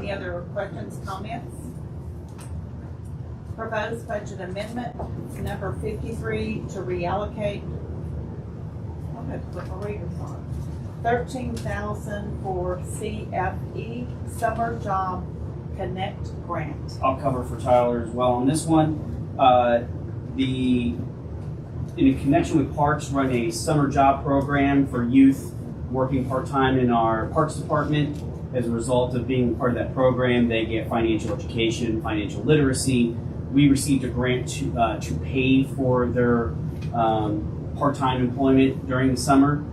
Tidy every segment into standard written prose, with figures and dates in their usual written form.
Any other questions, comments? Proposed budget amendment number 53 to reallocate. I'm going to put my readers on. 13,000 for CFE Summer Job Connect Grant. I'll cover for Tyler as well on this one. In connection with Parks, run a summer job program for youth working part-time in our Parks Department. As a result of being part of that program, they get financial education, financial literacy. We received a grant to pay for their part-time employment during the summer.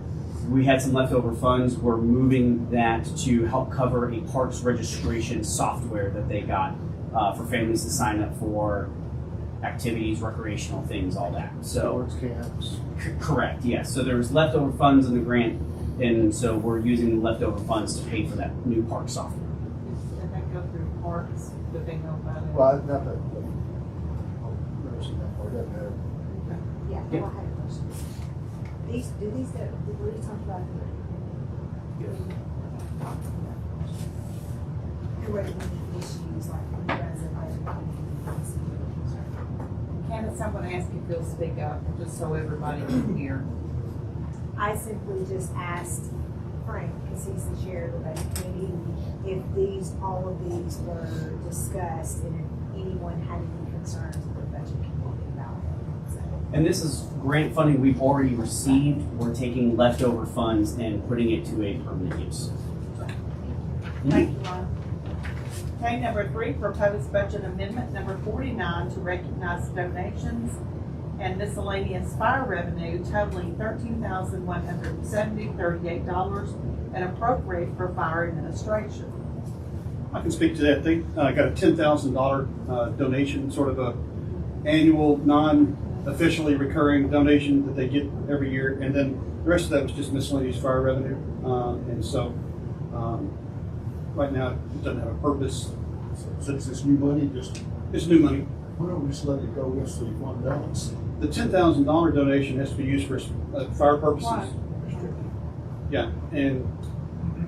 We had some leftover funds. We're moving that to help cover a parks registration software that they got for families to sign up for activities, recreational things, all that. So Sports camps. correct, yes. So there was leftover funds in the grant, and so we're using the leftover funds to pay for that new park software. Did that go through Parks? Did they know about it? Well, not that. Never seen that part. Doesn't matter. Yeah, Yeah. no, I had a question. These that we talked about. There were any issues like when you guys Candace, I'm going to ask if you'll speak up, just so everybody can hear. I simply just asked Frank, because he's the chair of the budget committee, if all of these were discussed and if anyone had any concerns with the budget committee about it. So, And this is grant funding we've already received. We're taking leftover funds and putting it to a permanent use. Thank you, Ron. Okay, number 3, proposed budget amendment number 49 to recognize donations and miscellaneous fire revenue totaling $13,138 and appropriate for fire administration. I can speak to that. They got a $10,000 donation, sort of a annual, non-officially recurring donation that they get every year, and then the rest of that was just miscellaneous fire revenue. And so, right now, it doesn't have a purpose. Since it's new money, It's new money. why don't we just let it go with the fund balance? The $10,000 donation has to be used for fire purposes. Why? Yeah, and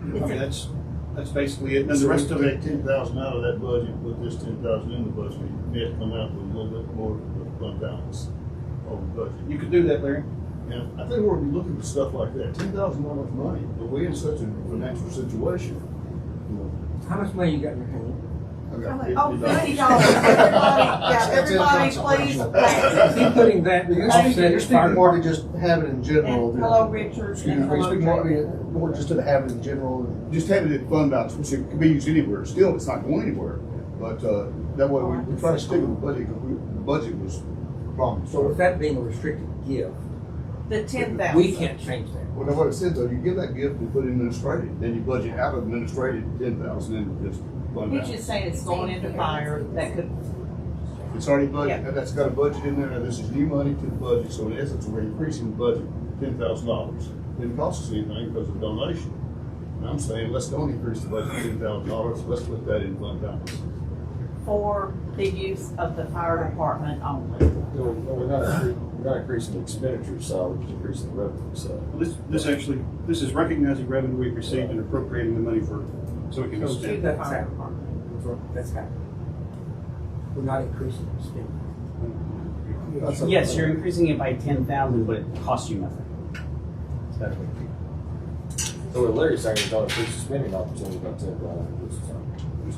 I mean that's basically it. And the rest of it, Take 10,000 out of that budget, put this 10,000 in the budget, you have to come out with a little bit more of the fund balance on the budget. you could do that, Larry. And I think we're gonna be looking for stuff like that, $10,000 money, but we're in such a financial situation. How much money you got in your hand? I got Oh, $50. $50. Everybody, please. Keep putting that, You're offset speaking his fire more to department. just have it in general. And hello, Richard. Excuse And me, hello, speaking more just to have it in general. Just have it in fund balance, which it can be used anywhere, still, it's not going anywhere. But, that way we try to stick with the budget, because the budget was wrong. So with that being a restricted gift, The 10,000. we can't change that. Well, now what it said though, you give that gift and put it in administrative, then you budget out of administrative 10,000 and just fund He's balance. just saying it's going into fire. That could, It's already budgeted, Yeah. and that's got a budget in there, and this is new money to the budget, so in essence, we're increasing the budget $10,000. Didn't cost us anything because of donation. And I'm saying, let's don't increase the budget $10,000, let's put that in fund balance. for the use of the fire department only. No, we're not increasing the expenditure side, we're just increasing the revenue side. This is recognizing revenue we've received and appropriating the money for, so it can be To spent. the fire department. That's happening. We're not increasing the spending. Yes, you're increasing it by 10,000, but it costs you nothing. It's better way to do it. So what Larry's saying is don't increase the spending opportunity by $10,000.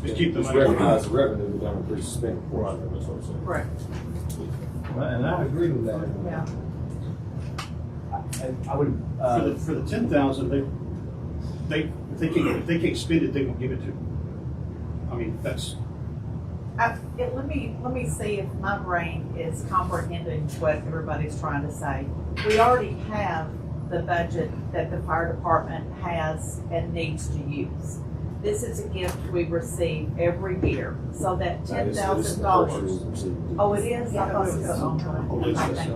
Just keep the Just money. recognize the revenue, but don't increase the spending portion, that's what I'm saying. Correct. And I agree with that. Yeah. I would, For the 10,000, if they can't spend it, they won't give it to them. I mean, that's, Let me see if my brain is comprehending what everybody's trying to say. We already have the budget that the fire department has and needs to use. This is a gift we receive every year, so that $10,000. Oh, it is? I thought it was on. Okay, thank you.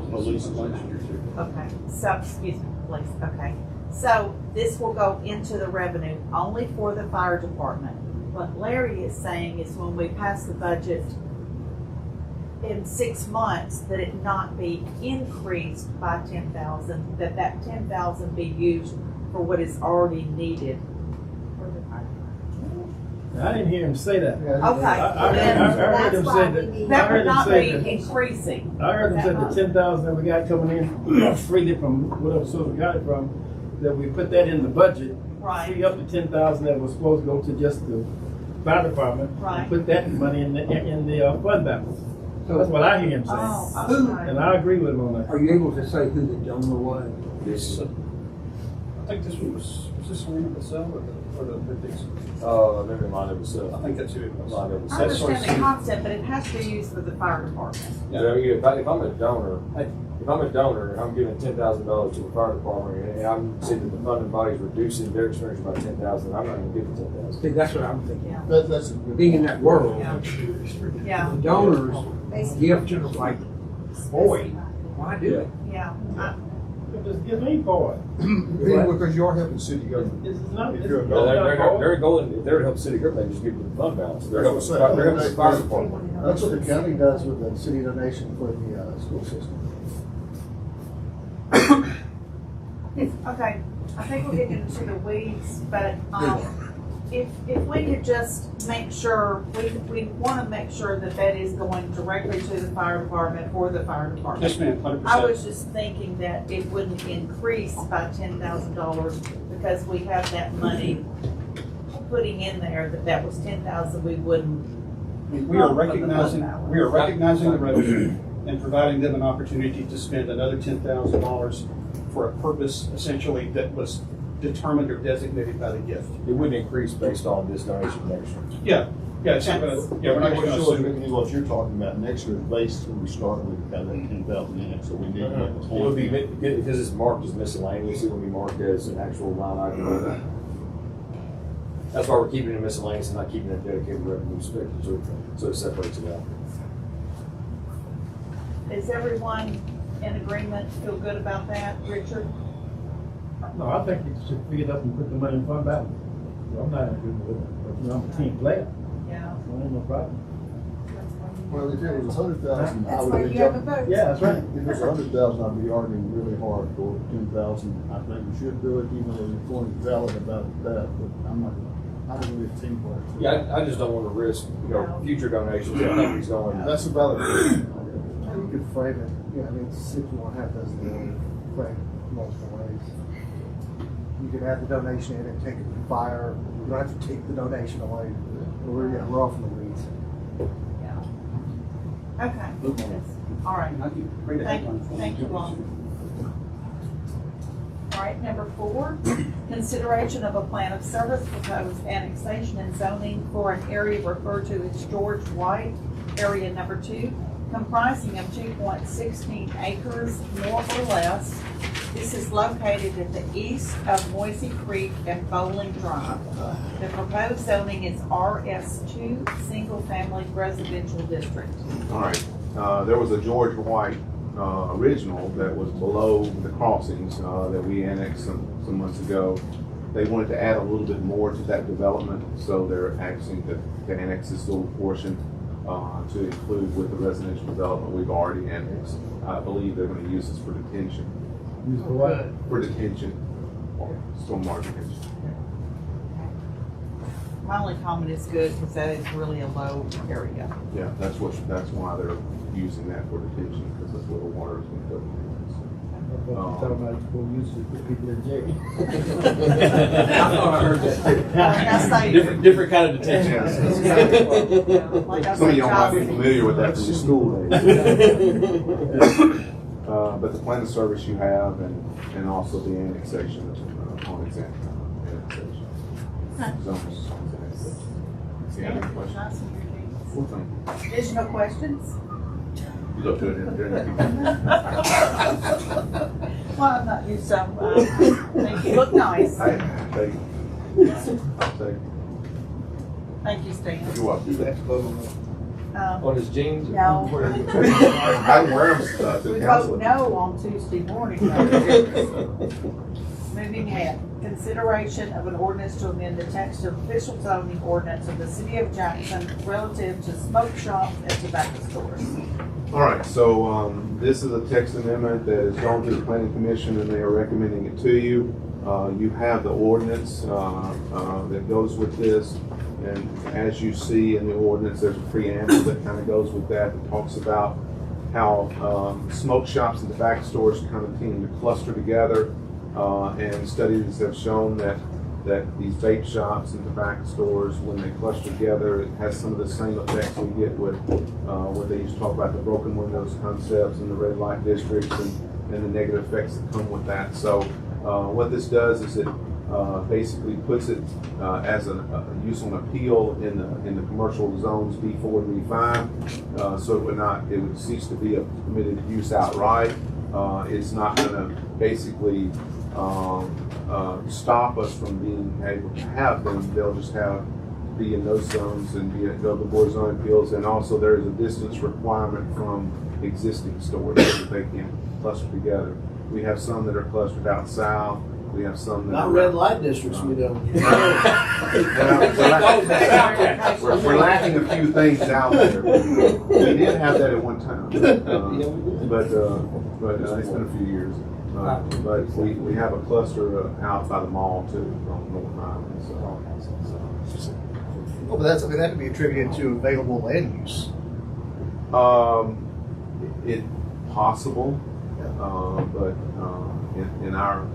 Okay, so, excuse me, please, okay. So this will go into the revenue only for the fire department. What Larry is saying is when we pass the budget in 6 months, that it not be increased by 10,000, that 10,000 be used for what is already needed for the fire department. I didn't hear him say that. Okay, I then heard him That's say why we that. need- that I heard would him not say be that. increasing. I heard him say the That- 10,000 that we got coming in, freed it from whatever source we got it from, that we put that in the budget. Right. Free up the 10,000 that was supposed to go to just the fire department. Right. And put that money in the fund balance. That's what I hear him say. Oh, okay. And I agree with him on that. Are you able to say who the donor was? This, I think this one was this Serena Basel or the Dixon? maybe mine it was, I think that's who it was. mine it was. I understand the concept, but it has to be used for the fire department. Yeah, if I'm a donor, and I'm giving $10,000 to the fire department, and I'm seeing that the funding body's reducing their expenditure by 10,000, I'm not gonna give the 10,000. See, that's what I'm thinking. Yeah. That's a good. Being in that world, Yeah. Yeah, the donors Basically, give to like, boy, why do it? yeah. Just give me for it. Yeah, because you are helping city government. It's not, If it's you're a not donor, our fault. They're going, if they're to help city government, they just give them the fund balance. They're That's what helping, I'm saying. they're helping the fire department. That's what the county does with the city donation for the school system. Okay, I think we're getting into the weeds, but, if we could just make sure, we wanna make sure that that is going directly to the fire department for the fire department. Yes, ma'am, 100%. I was just thinking that it wouldn't increase by $10,000 because we have that money putting in there, that was 10,000, we wouldn't. We are recognizing the revenue and providing them an opportunity to spend another $10,000 for a purpose essentially that was determined or designated by the gift. It wouldn't increase based on this donation next year. Yeah, it's not gonna, we're not What gonna you're assume. looking at what you're talking about next year's base, when we start, we have that 10,000 in it, so we need to make a It would be, point. because it's marked as miscellaneous, it would be marked as an actual line item. That's why we're keeping it miscellaneous and not keeping it dedicated revenue expenditure, so it separates it out. Is everyone in agreement, feel good about that, Richard? No, I think you should pick it up and put the money in fund balance. I'm not in agreement with it, but you know, I'm a team player, Yeah. so ain't no problem. Well, if it was 100,000, I that's would why be you have a jumping. vote. Yeah, that's right. If it's 100,000, I'd be arguing really hard for 10,000. I think we should do it, even though your point is valid about that, but I'm not, I don't really team player. Yeah, I just don't want to risk, future donations, if companies going. That's a valid point. You could frame it, yeah, I mean, 61.5 does the frame multiple ways. You could add the donation in and take it to fire, you don't have to take the donation away. We're off in the weeds. Yeah. Okay. All right. Bring the headline. Thank you, Lon. All right, number 4, consideration of a plan of service, proposed annexation and zoning for an area referred to as George White, area number 2, comprising of 2.16 acres, more or less. This is located at the east of Moisey Creek and Bowling Drive. The proposed zoning is RS2, Single Family Residential District. All right, there was a George White, original that was below the crossings, that we annexed some months ago. They wanted to add a little bit more to that development, so they're asking to annex this little portion, to include with the residential development we've already annexed. I believe they're gonna use this for detention. Use for what? For detention, or stormwater detention. My only comment is good because that is really a low area. Yeah, that's why they're using that for detention, because that's where the water is gonna go. I thought you were talking about people use it to put people in jail. I thought I heard Like I say, Different kind of detention. like I Some of say, y'all might be Johnson, familiar with that from your school days. But the plan of service you have and also the annexation on exam. Annexation. Zoning. See, any questions? Nice and your Well, thank deeds. Additional questions? you. You look good in there. Well, I'm not used to, think you look nice. Hey, thank you. Thank you. Thank you, Stan. You're welcome. On his jeans? No. I wear them to We council. vote no on Tuesday morning. Moving ahead, consideration of an ordinance to amend the text of official zoning ordinance of the city of Jackson relative to smoke shops and tobacco stores. All right, so this is a text amendment that has gone to the planning commission and they are recommending it to you. You have the ordinance that goes with this. And as you see in the ordinance, there's a preamble that kind of goes with that talks about how smoke shops and tobacco stores kind of tend to cluster together. And studies have shown that these vape shops and tobacco stores, when they cluster together, it has some of the same effects we get with what they used to talk about, the broken windows concepts and the red light districts and the negative effects that come with that. So what this does is it basically puts it as a use on appeal in the commercial zones B4 and B5, so it would cease to be a permitted use outright. It's not going to basically stop us from being able to have them. They'll just be in those zones and go to the Board of Zoning Appeals. And also there is a distance requirement from existing stores so that they can cluster together. We have some that are clustered out south. We have some that Not are red light districts, we don't. We're lacking a few things out there. We did have that at one time, but it's been a few years. But we have a cluster out by the mall too on North Island. So. Well, but that could be attributed to available land use. It possible, but in our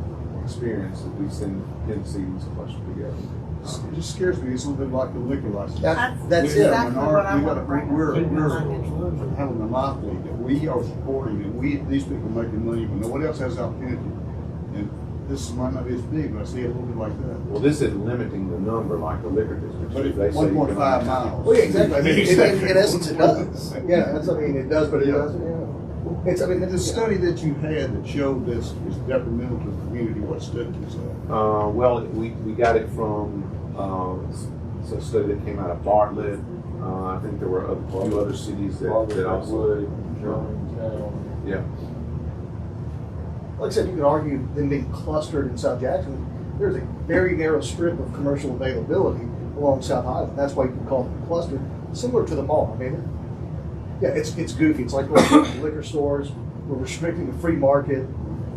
experience, we've seen tendencies cluster together. It just scares me. It's a little bit like the liquor license. That's We it. have a Exactly what I minority- want to bring up. We're having a monopoly that we are supporting, and these people are making money, but nobody else has the opportunity. And this might not be as big, but I see it a little bit like that. Well, this is limiting the number like the liquor district. But They it's say you can 1.5 only- miles. Well, yeah, exactly. I mean, in essence, it does. Yeah, that's, it does, but it doesn't, yeah. The study that you had that showed this is detrimental to the community, what study is that? Well, we got it from it's a study that came out of Bartlett. I think there were a few other cities that also. Yeah. Like I said, you could argue them being clustered in South Jackson. There's a very narrow strip of commercial availability along South Highland. That's why you can call it clustered, similar to the mall. I mean, yeah, it's goofy. It's like going to liquor stores. We're restricting the free market.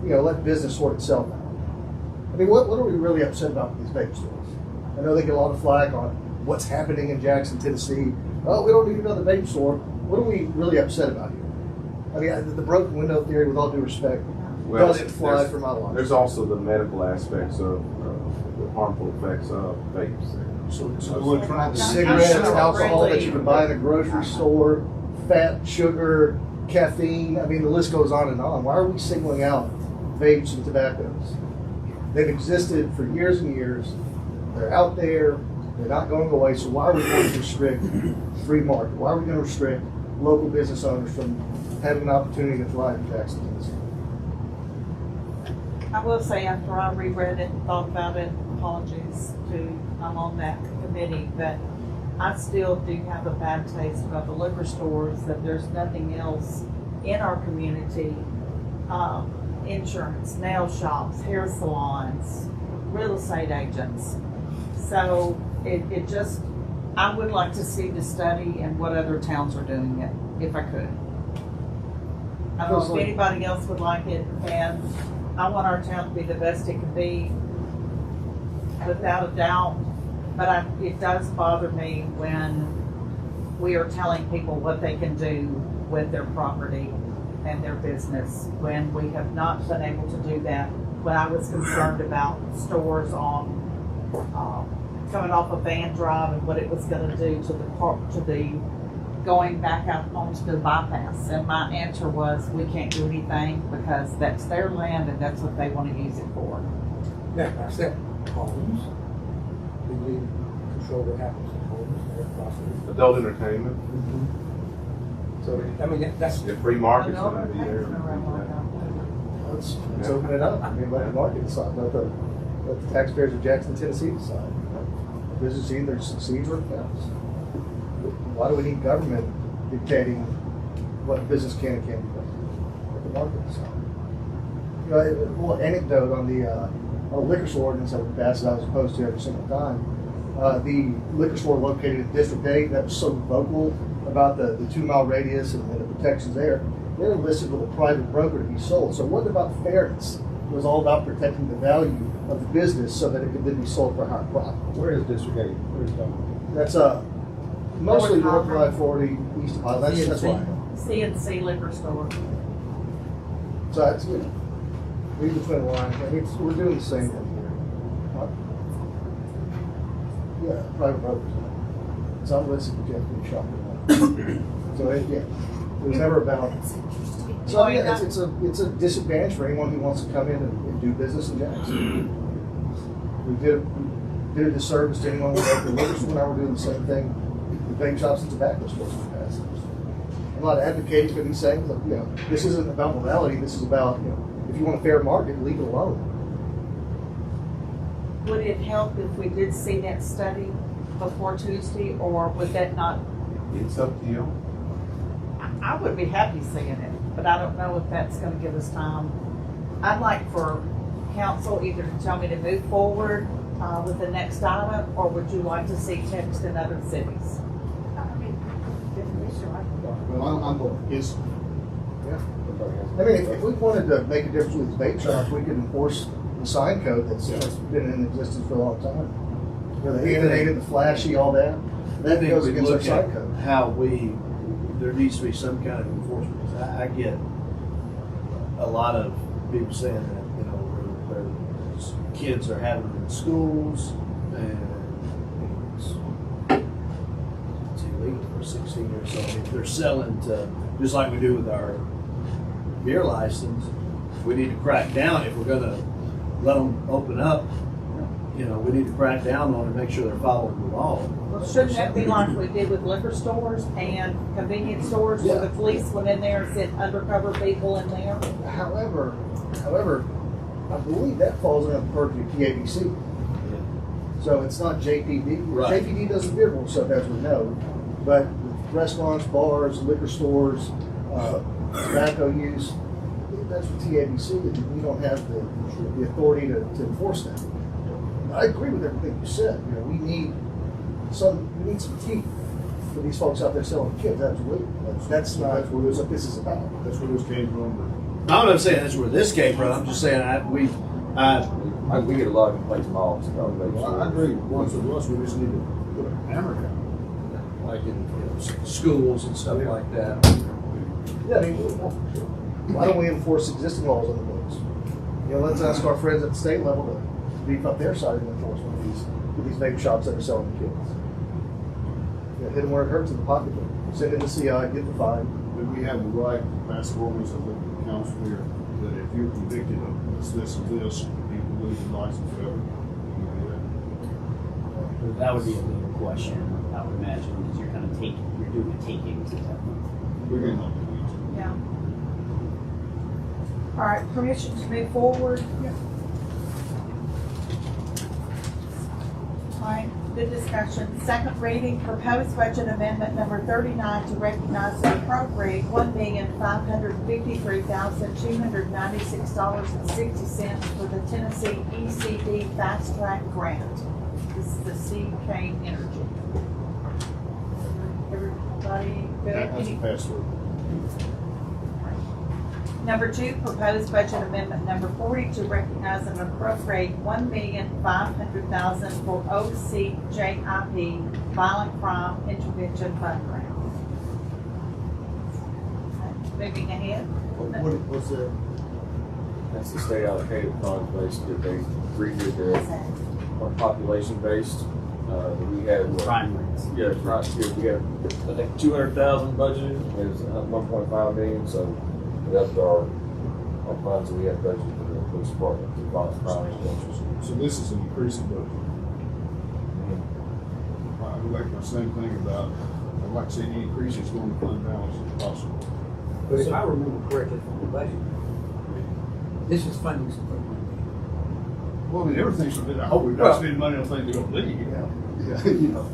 Let business sort itself out. I mean, what are we really upset about with these vape stores? I know they get a lot of flack on what's happening in Jackson, Tennessee. Oh, we don't need another vape store. What are we really upset about here? I mean, the broken window theory, with all due respect, doesn't fly for my life. There's also the medical aspects of the harmful effects of vapes. So we're trying to. Cigarettes, alcohol that you can buy in a grocery store, fat, sugar, caffeine. I mean, the list goes on and on. Why are we singling out vapes and tobaccos? They've existed for years and years. They're out there. They're not going away. So why are we going to restrict free market? Why are we going to restrict local business owners from having an opportunity to thrive in Jackson, Tennessee? I will say, after I reread it and thought about it, apologies I'm on that committee, but I still do have a bad taste about the liquor stores, that there's nothing else in our community. Insurance, nail shops, hair salons, real estate agents. So I would like to see the study and what other towns are doing it, if I could. I don't know if anybody else would like it, and I want our town to be the best it can be, without a doubt. But it does bother me when we are telling people what they can do with their property and their business, when we have not been able to do that. When I was concerned about stores on coming off of Van Drive and what it was going to do to the going back out onto the bypass, and my answer was, we can't do anything because that's their land and that's what they want to use it for. Yeah, that's it. Homes. We control what happens in homes, their property. Adult entertainment. So, I mean, that's. The free market's going to be there. Let's open it up. I mean, let the market decide. Let the taxpayers of Jackson, Tennessee decide. Business either succeeds or fails. Why do we need government dictating what business can and can't be done? Let the market decide. A little anecdote on the liquor store ordinance that we passed that I was opposed to every single time. The liquor store located in District 8 that was so vocal about the 2-mile radius and the protections there, they were listed with a private broker to be sold. So what about fairness? It was all about protecting the value of the business so that it could then be sold for a higher profit. Where is District 8? Where's that? That's, mostly north of I-40, east of I, that's why. CNC liquor store. So it's, you know, read between the lines, I mean, we're doing the same thing here. Yeah, private brokers. It's unlisted, but you have to be shopping. So, yeah, it was never about, so yeah, it's a disadvantage for anyone who wants to come in and do business in Jackson. We did a disservice to anyone who worked in liquor store, now we're doing the same thing with vape shops and tobacco stores in the past. I'm not advocating for these things, but, you know, this isn't about morality, this is about, you know, if you want a fair market, leave it alone. Would it help if we did see that study before Tuesday, or would that not? It's up to you. I would be happy seeing it, but I don't know if that's gonna give us time. I'd like for council either to tell me to move forward with the next item, or would you like to see text in other cities? Well, I'm going, is, I mean, if we wanted to make a difference with vape shops, we could enforce the sign code that's been in existence for a long time. You know, the animated, the flashy, all that. I That think goes we against our look sign at code. how there needs to be some kind of enforcement. 'Cause I get a lot of people saying that, you know, their kids are having them in schools, and it's illegal for 16 or so. If they're selling to, just like we do with our beer license, we need to crack down if we're gonna let them open up. You know, we need to crack down on it and make sure they're following the law. Well, shouldn't that be like we did with liquor stores and convenience stores, where the police went in there and sent undercover people in there? However, I believe that falls under the purview of PABC. So it's not JPD. Right. JPD does the beer board stuff, as we know, but restaurants, bars, liquor stores, tobacco use, that's what TABC, and we don't have the authority to enforce that. I agree with everything you said. You know, we need some teeth for these folks out there selling kids. Absolutely, that's not what this is about. that's where this came from, I'm not saying that's where this came from. I'm just saying We get a lot of complaints from all but, well, I agree, once or us, we just need to put a hammer down. like in schools and stuff like that. Yeah, I mean, why don't we enforce existing laws on the books? You know, let's ask our friends at the state level to beef up their side of the enforcement with these vape shops that are selling to kids. You know, hit them where it hurts in the pocketbook. Send in the CI, get the fine. But we have the right to pass ordinance of the council here, that if you're convicted of this and this, you can lose your license forever. You can do that. That would be a legal question, I would imagine, because you're kind of you're doing a taking to that. We're getting on the weeds. Yeah. All right, permission to move forward? Yeah. All right, good discussion. Second reading, proposed budget amendment number 39 to recognize and appropriate $1,553,296.60 for the Tennessee ECD Fast Track Grant. This is the CK Energy. Everybody good? That's a pass through. Number 2, proposed budget amendment number 40 to recognize and appropriate $1,500,000 for OCJIP Violent Crime Intervention Fund Grant. Moving ahead. What's that? That's the state allocated funds basically. They redid their population based. We had Crime rates. we had I think 200,000 budgeted. There's 1.5 million, so that's our funds that we have budgeted for the police department to violent crime interventions. So this is an increasing budget. I would like the same thing about, I'd like to see any increases going to fund balance if possible. But if I remember correctly from the budget, this is funding some program. Well, I mean, everything's, I hope we're not spending money on things we don't need. Yeah. You know.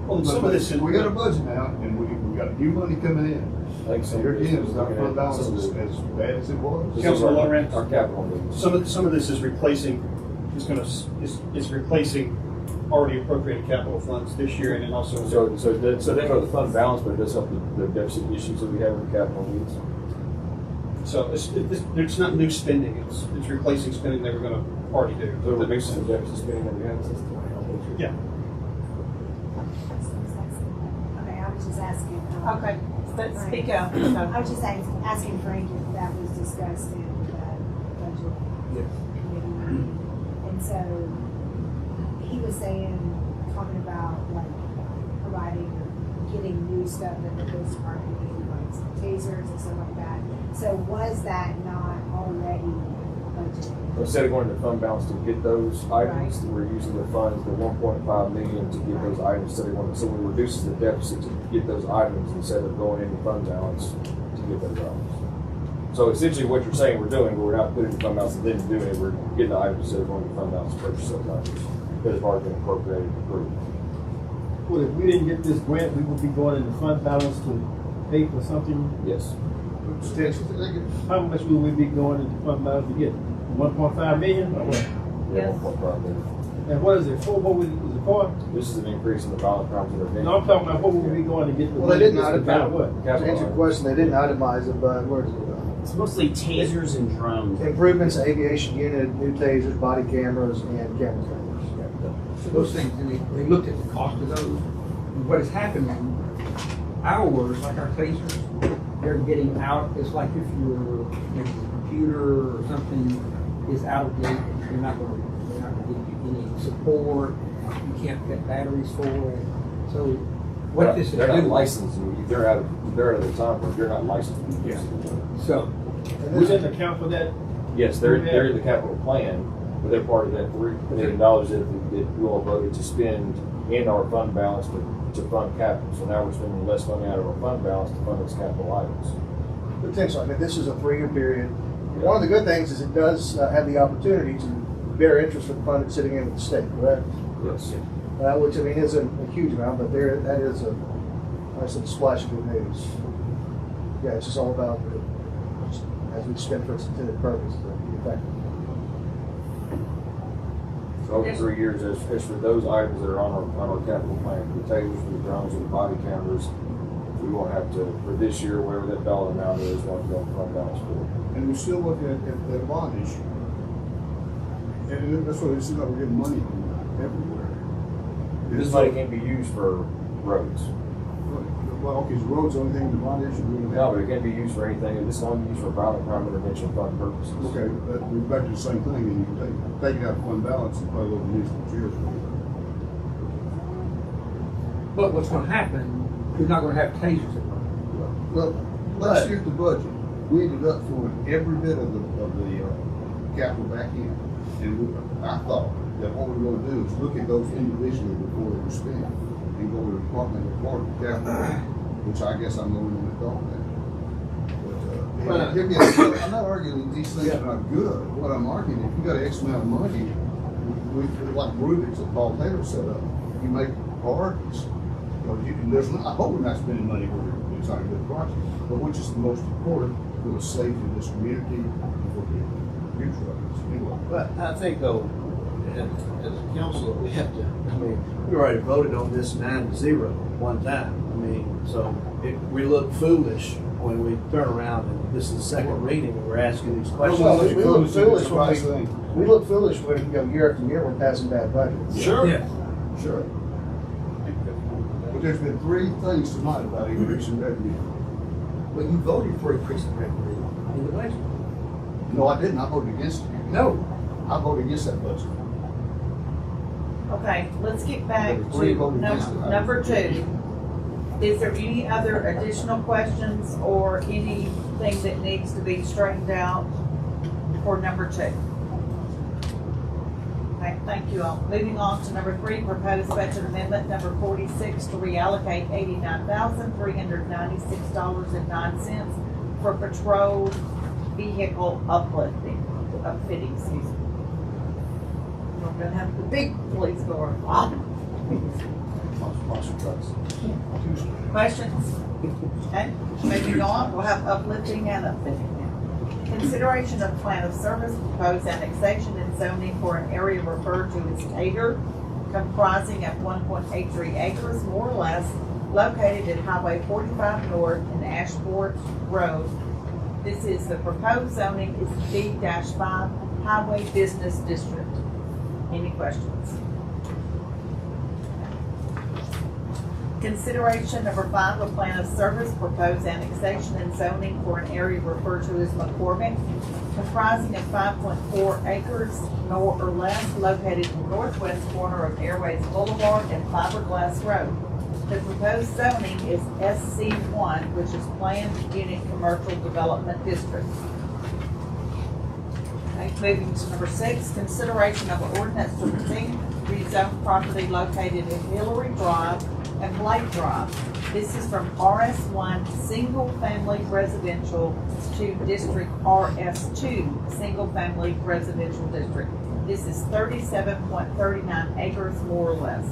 Well, some of this is. We got a budget now, and we got new money coming in. I think So here again, it's not fund balance as bad as it was. Councilman Lawrence? Our capital needs. Some of this is replacing, is replacing already appropriated capital funds this year and then also. So they know the fund balance, but it does help the deficit issues that we have with capital needs. So it's not new spending, it's replacing spending they were gonna already do. So That it makes makes sense. the deficit spending that we have since. Yeah. Okay, I was just asking. Okay, but speak up. I So, was just asking Frank if that was discussed in the budget Yes. committee meeting. And so he was saying, talking about like providing, getting new stuff that the police department needed, like some tasers and stuff like that. So was that not already budgeted? Instead of going to fund balance to get those items, we're using the funds, the 1.5 million to get those items, instead of going, so it reduces the deficit to get those items instead of going into fund balance to get those items. So essentially what you're saying we're doing, but we're not putting it in fund balance and then doing it, we're getting the items instead of going to fund balance to purchase those items. Because it's already been appropriated and approved. Well, if we didn't get this grant, we would be going into fund balance to pay for something. Yes. Potentially, How much would we be going into fund balance to get? 1.5 million or what? Yeah, Yes. 1.5 million. And what is it for? What was it for? This is an increase in the violent crimes intervention. No, I'm talking about what would we be going to get? the Well, they didn't money? itemize What? To answer your question, they didn't itemize it, but where is it? It's mostly tasers and drones. Improvements, aviation unit, new tasers, body cameras, and camera trailers. So those things, and they looked at the cost of those. And what has happened, ours, like our tasers, they're getting out, it's like if your maybe your computer or something is out of date, they're not gonna give you any support, you can't get batteries for it. So what this is They're not doing. licensed, they're out of the time where they're not licensed. Yeah. So, We didn't account for that. Yes, they're in the capital plan, but they're part of that $3 million that we all voted to spend in our fund balance to fund capital. So now we're spending less money out of our fund balance to fund those capital items. Potentially, I mean, this is a 3-year period. One of the good things is it does have the opportunity to bear interest for the fund that's sitting in with the state, correct? Yes. Which, I mean, isn't a huge amount, but that is I said, splash of good news. Yeah, it's just all about, as we spend for its intended purpose, to be effective. So over 3 years, as for those items that are on our capital plan, the tasers, the drones, and the body cameras, we won't have to, for this year, whatever that dollar amount is, won't go to fund balance for. and we're still looking at that bond issue. And that's what it seems like we're getting money from everywhere. This money can't be used for roads. Well, okay, is roads the only thing in the bond issue? No, but it can't be used for anything, this is only used for violent crime intervention fund purposes. Okay, but we're back to the same thing, and you can take it out of fund balance and probably look at municipal jails. but what's gonna happen, we're not gonna have tasers at work. Well, last year at the budget, we ended up throwing every bit of the capital back in. And I thought that what we were gonna do is look at those individually before they were spent and go to the department of capital, which I guess I'm the only one that thought that. But, give me I'm not arguing that these things are not good. What I'm arguing, if you got X amount of money, like Rubik's that Paul Taylor set up, you make priorities. I hope we're not spending money where it's not a good project, but which is the most important for the safety of this community and for the future of this. Anyway. But I think though, as a council, we have to, I mean, we already voted on this 9-0 one time. I mean, so we look foolish when we turn around and this is the second reading and we're asking these questions. Well, we look foolish Surprise when thing. we look foolish when, year after year, we're passing bad budgets. Sure. Yeah. Sure. But there's been 3 things tonight about increasing revenue. But you voted for increasing revenue in the budget. No, I didn't. I voted against it. No. I voted against that budget. okay, let's get back Number three, to voting against it. number 2. Is there any other additional questions or anything that needs to be straightened out for number 2? Okay, thank you all. Moving on to number 3, proposed budget amendment number 46 to reallocate $89,396.09 for patrol vehicle upfitting, excuse me. We're gonna have the big police car. Monster trucks. Questions? Okay, moving on, we'll have uplifting and upfitting now. Consideration of plan of service, proposed annexation and zoning for an area referred to as Tater, comprising of 1.83 acres, more or less, located at Highway 45 North and Ashford Road. This is the proposed zoning is D-5 Highway Business District. Any questions? Consideration number 5, a plan of service, proposed annexation and zoning for an area referred to as McCormick, comprising of 5.4 acres nor or less, located in the northwest corner of Airways Boulevard and Fiberglass Road. The proposed zoning is SC1, which is Planned Unit Commercial Development District. Okay, moving to number 6, consideration of an ordinance to rezone property located in Hillary Drive and Blake Drive. This is from RS1 Single Family Residential to District RS2 Single Family Residential District. This is 37.39 acres more or less.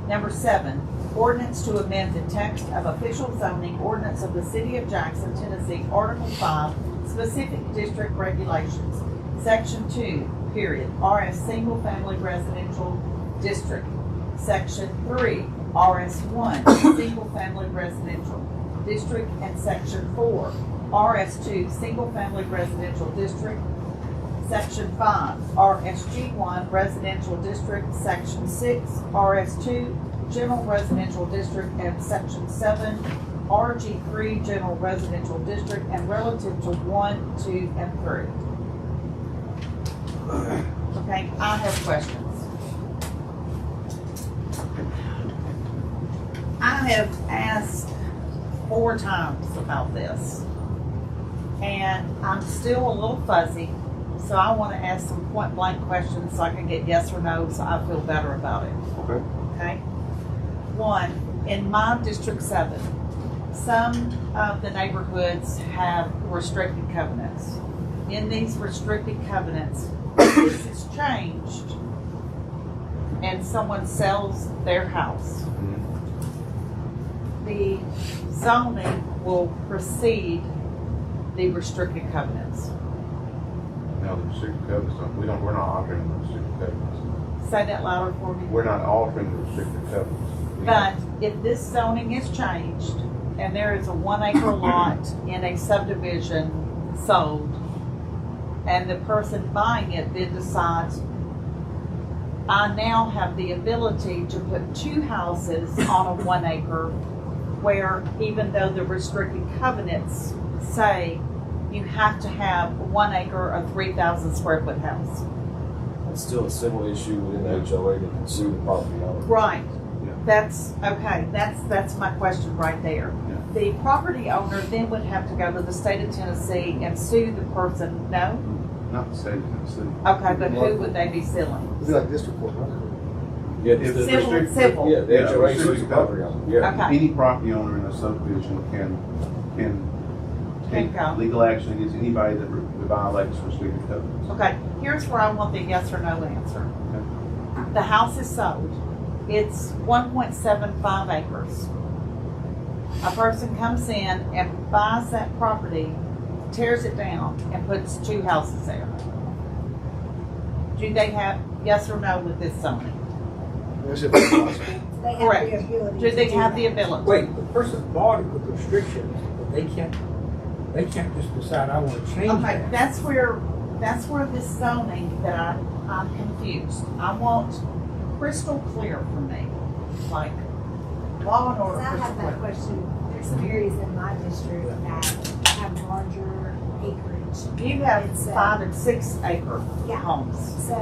Number 7, ordinance to amend the text of official zoning ordinance of the City of Jackson, Tennessee, Article 5, specific district regulations, Section 2, period, RS Single Family Residential District, Section 3, RS1 Single Family Residential District, and Section 4, RS2 Single Family Residential District, Section 5, RSG1 Residential District, Section 6, RS2 General Residential District, and Section 7, RG3 General Residential District, and relative to 1, 2, and 3. Okay, I have questions. I have asked 4 times about this, and I'm still a little fuzzy, so I want to ask some point blank questions so I can get yes or no, so I feel better about it. Okay. Okay? 1, in my District 7, some of the neighborhoods have restricted covenants. In these restricted covenants, if this is changed and someone sells their house, the zoning will precede the restricted covenants. No, the restricted covenants, we're not altering the restricted covenants. Say that louder for me. We're not altering the restricted covenants. But if this zoning is changed and there is a 1 acre lot in a subdivision sold, and the person buying it then decides, I now have the ability to put 2 houses on a 1 acre, where even though the restricted covenants say you have to have 1 acre, a 3,000 square foot house. It's still a civil issue within the HOA that can sue the property owner. Right. Yeah. That's, okay, that's my question right there. Yeah. The property owner then would have to go to the state of Tennessee and sue the person, no? Not the state of Tennessee. Okay, but who would they be suing? It'd be like district court, right? Yeah, If the Civil, restrict- civil. yeah, the Yeah, HOA sues the restricted property owner. Yeah. Okay. Any property owner in a subdivision can take Can go. legal action against anybody that violates restricted covenants. Okay, here's where I want the yes or no answer. The house is sold. It's 1.75 acres. A person comes in and buys that property, tears it down, and puts 2 houses there. Do they have yes or no with this zoning? Yes, if it's possible. They have Correct. the ability. Do they to have do the that. ability? Wait, the person bought it with restrictions, but they can't just decide, I want to change Okay, that. that's where this zoning that I'm confused. I want crystal clear for me, like law and order Because I crystal have that clear. question, there's some areas in my district that have larger acreage. You have And so- 5 and 6 acre Yeah. homes. So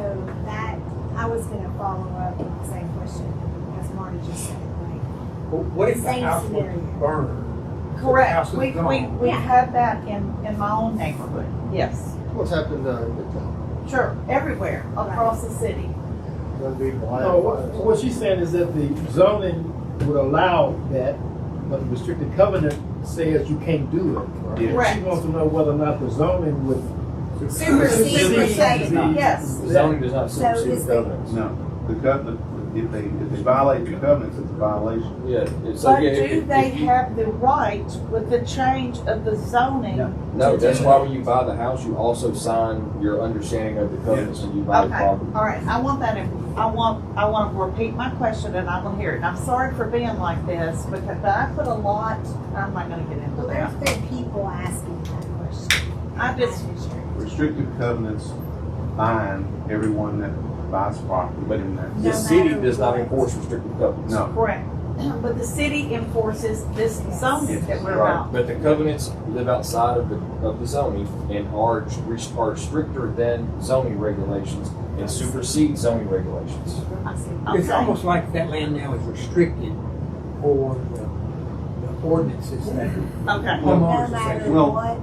that, I was gonna follow up with the same question, as Marty just said, like, But what if the Same house was scenario. burned? Correct. house is We gone. we've had that in my own neighborhood. Yes. What's happened, Midtown? Sure. Everywhere across the city. That'd be why. No, what she's saying is that the zoning would allow that, but the restricted covenant says you can't do it. Yeah. She Correct. wants to know whether or not the zoning would. Supersede, yes. The zoning does not So supersede is the the- covenants. No, the covenant, if they violate the covenants, it's a violation. Yeah, it's But yeah, do they have the right with the change of the zoning? No. No, to that's do why it? when you buy the house, you also sign your understanding of the covenants when you buy the Okay, property. all right, I want that, I want to repeat my question and I want to hear it. And I'm sorry for being like this, but I put a lot, I'm not gonna get into well, that. there's been people asking that question. I just- in my district. Restrictive covenants bind everyone that buys property, but in that. The No city matter does not what. enforce restrictive covenants. No. Correct. But the city enforces this zoning that we're Right, about. but the covenants live outside of the zoning and are stricter than zoning regulations and supersede zoning regulations. It's Okay. almost like that land now is restricted for the ordinances that Okay. No homeowners matter association. Well- what,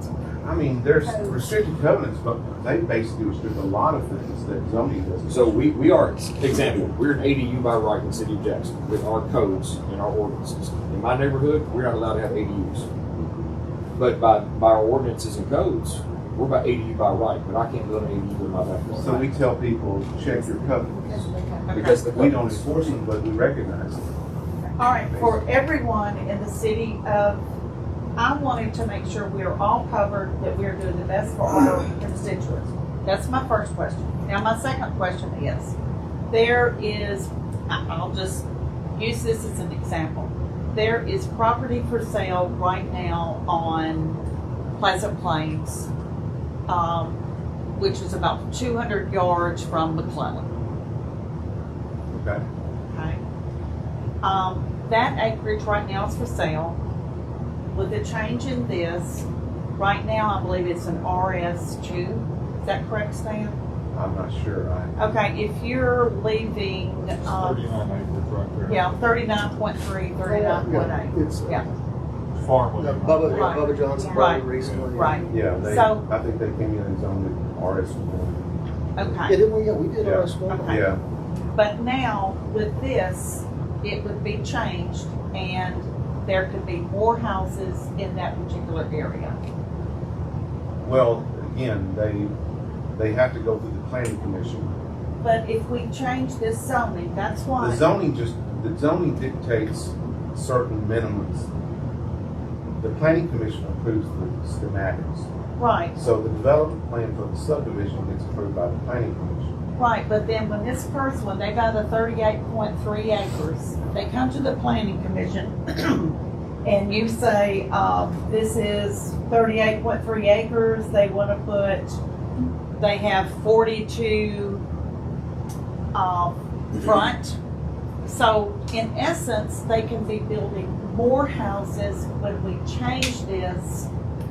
I mean, there's restricted covenants, but they basically restrict a lot of things that zoning doesn't. So we are, example, we're an ADU by right in the city of Jackson with our codes and our ordinances. In my neighborhood, we're not allowed to have ADUs. But by our ordinances and codes, we're by ADU by right, but I can't build an ADU in my backyard. So we tell people, check your covenants. Because the We don't covenants. enforce them, but we recognize them. All right, for everyone in the city of, I wanted to make sure we're all covered, that we're doing the best for our constituents. That's my first question. Now, my second question is, there is, I'll just use this as an example. There is property for sale right now on Pleasant Plains, which is about 200 yards from McClellan. Okay. Okay. That acreage right now is for sale. With the change in this, right now I believe it's an RS2. Is that correct, Stan? I'm not sure. Okay, if you're leaving, 39 acres right there. yeah, 39.3, 39.8. It's, Yeah, Farm. Bubba, Right. Bubba Johnson Right. bought it recently. right. Yeah, So- I think they came in and zoned it RS1. Yeah, Okay. didn't we? Yeah, we did Yeah. RS1. Okay. Yeah, But now with this, it would be changed and there could be more houses in that particular area. well, again, they have to go through the planning commission. But if we change this zoning, that's why. The zoning dictates certain minimums. The planning commission approves the schematics. Right, So the development plan for the subdivision gets approved by the planning commission. right, but then when this first one, they got a 38.3 acres, they come to the planning commission and you say, this is 38.3 acres, they wanna put, they have 42, front. So in essence, they can be building more houses when we change this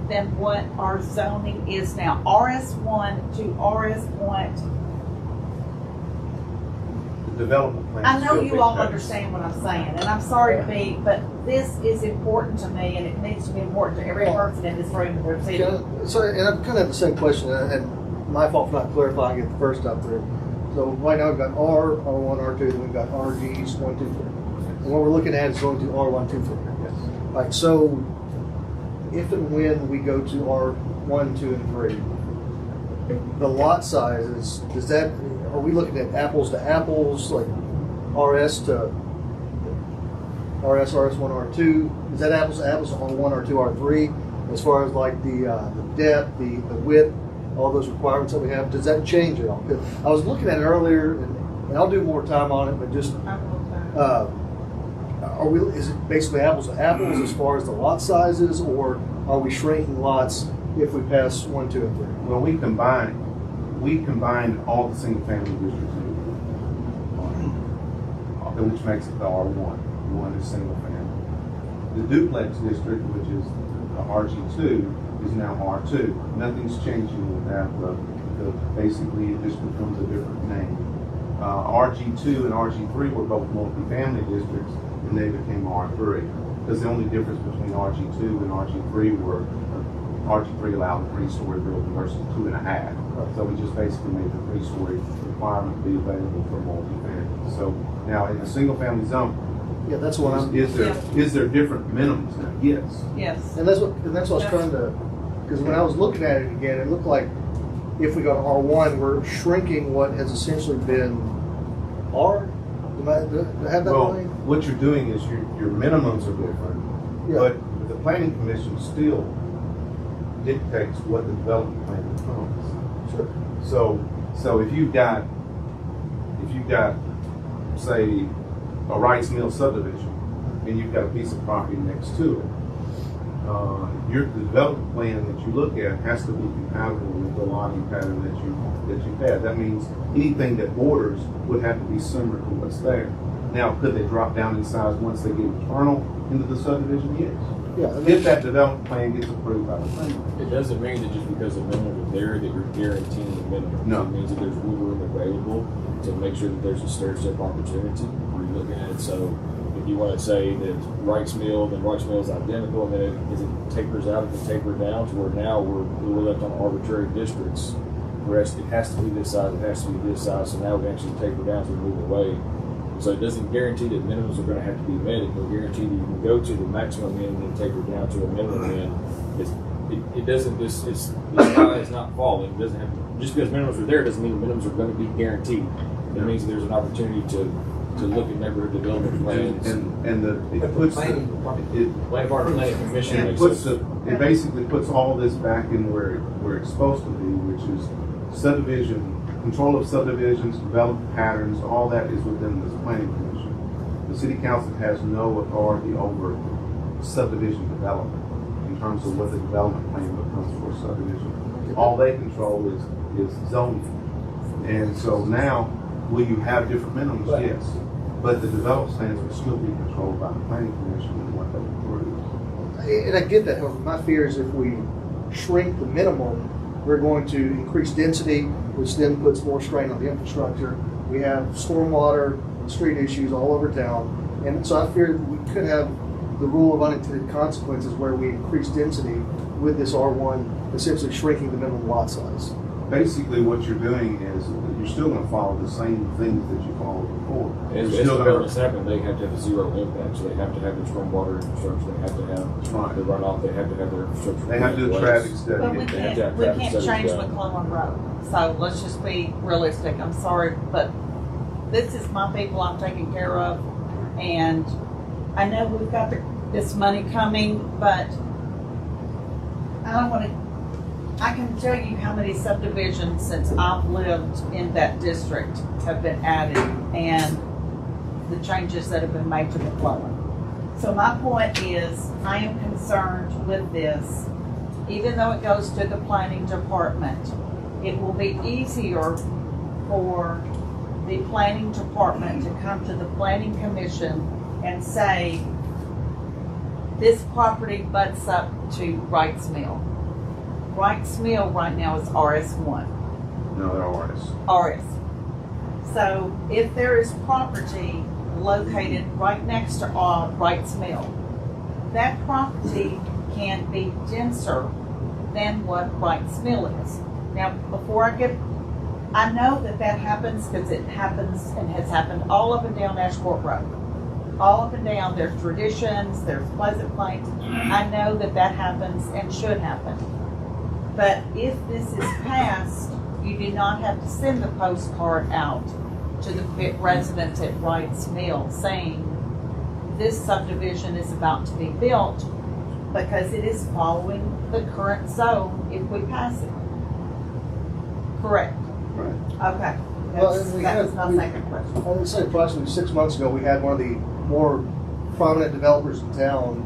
than what our zoning is now. RS1 to RS point. The development plan. I know still you all dictates. understand what I'm saying, and I'm sorry to be, but this is important to me, and it needs to be important to every person in this room that they're sitting. So, and I kind of have the same question, and my fault for not clarifying it the first time through. So right now we've got R, R1, R2, then we've got RGs, 1, 2, 3. And what we're looking at is going to R1, 2, 3. Yes. Like, so if and when we go to R1, 2, and 3, the lot sizes, does that, are we looking at apples to apples, like RS to RS, RS1, R2? Is that apples to apples, R1, R2, R3? As far as like the depth, the width, all those requirements that we have, does that change at all? 'Cause I was looking at it earlier, and I'll do more time on it, but just, is it basically apples to apples as far as the lot sizes, or are we shrinking lots if we pass 1, 2, and 3? Well, we combined all the single family districts into one, which makes it the R1. One is single family. The duplex district, which is the RG2, is now R2. Nothing's changing with that. Basically, it just becomes a different name. RG2 and RG3 were both multifamily districts, and they became R3. Because the only difference between RG2 and RG3 were RG3 allowed a 3-story building versus 2.5. So we just basically made the 3-story requirement be available for multifamily. So now in a single family zone, Yeah, that's what I'm. is there different minimums now? Yes. Yes. And that's what I was trying to, because when I was looking at it again, it looked like if we go to R1, we're shrinking what has essentially been R. Do I have that Well, right? what you're doing is your minimums are different, Yeah. but the planning commission still dictates what the development plan becomes. Sure. So if you've got, say, a rice mill subdivision, and you've got a piece of property next to it, the development plan that you look at has to be compatible with the logging pattern that you've had. That means anything that borders would have to be similar to what's there. Now, could they drop down in size once they get internal into the subdivision? Yes. Yeah, If that development plan gets approved by the planning. It doesn't mean that just because the minimum is there that you're guaranteeing the minimum. No. It means that there's wiggle room available to make sure that there's a stair-step opportunity where you're looking at it. So if you want to say that Wright's Mill, then Wright's Mill is identical, and then as it tapers out, it can taper down to where now we're left on arbitrary districts where it has to be this size, it has to be this size, so now we actually taper down to move away. So it doesn't guarantee that minimums are going to have to be met. It will guarantee that you can go to the maximum end and taper down to a minimum end. It doesn't. It's not falling. It doesn't have to, just because minimums are there doesn't mean minimums are going to be guaranteed. It means that there's an opportunity to look at neighborhood development plans. It puts Planning Commission and it makes puts sense. it basically puts all this back in where it's supposed to be, which is subdivision, control of subdivisions, development patterns, all that is within this planning commission. The city council has no authority over subdivision development in terms of what the development plan becomes for a subdivision. All they control is zoning. And so now, will you have different minimums? Yes. But the development plans will still be controlled by the planning commission and what they approve. And I get that, however, my fear is if we shrink the minimum, we're going to increase density, which then puts more strain on the infrastructure. We have stormwater and street issues all over town. And so I fear that we could have the rule of unintended consequences where we increase density with this R1, essentially shrinking the minimum lot size. Basically, what you're doing is you're still going to follow the same things that you followed before. As You're still developments happen, they have to have a zero impact, so they have to have their stormwater infrastructure, they have to have the runoff, they have to have their infrastructure. They have to do a traffic But study. we They have to have can't traffic studies change done. McClellan Road, so let's just be realistic, I'm sorry, but this is my people I'm taking care of, and I know we've got this money coming, but I don't wanna, I can tell you how many subdivisions since I've lived in that district have been added, and the changes that have been made to McClellan. So my point is, I am concerned with this. Even though it goes to the planning department, it will be easier for the planning department to come to the planning commission and say, this property butts up to Wright's Mill. Wright's Mill right now is RS1. No, they're artists. RS. So if there is property located right next to Wright's Mill, that property can be denser than what Wright's Mill is. Now, before I know that happens because it happens and has happened all up and down Ashport Road. All up and down, there's traditions, there's Pleasant Plains. I know that happens and should happen. But if this is passed, you do not have to send the postcard out to the residents at Wright's Mill saying this subdivision is about to be built because it is following the current zone if we pass it. Correct? Right. Okay. Well, and we That was had- my second question. I would say approximately 6 months ago, we had one of the more prominent developers in town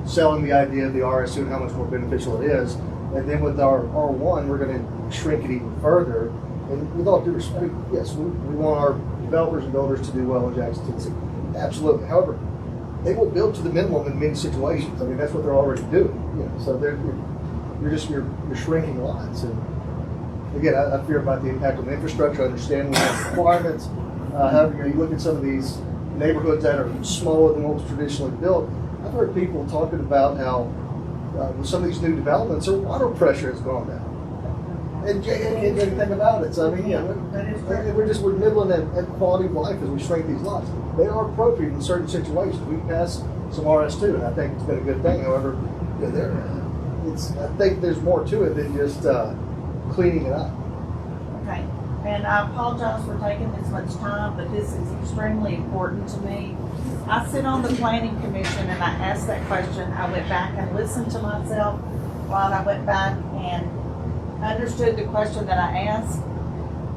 selling the idea of the RS2 and how much more beneficial it is. And then with our R1, we're going to shrink it even further. And with all due respect, yes, we want our developers and builders to do well in Jackson, Tennessee. Absolutely. However, they will build to the minimum in many situations. I mean, that's what they're already doing. You know, so you're shrinking lots. And again, I fear about the impact on the infrastructure. I understand we have requirements. However, you look at some of these neighborhoods that are smaller than what was traditionally built. I've heard people talking about how with some of these new developments, their water pressure has gone down. And you can't do anything about it. So I mean, yeah, we're nibbling at quality of life as we shrink these lots. They are appropriate in certain situations. We passed some RS2, and I think it's been a good thing. However, I think there's more to it than just cleaning it up. Okay. And I apologize for taking this much time, but this is extremely important to me. I sit on the planning commission and I asked that question. I went back and listened to myself while I went back and understood the question that I asked.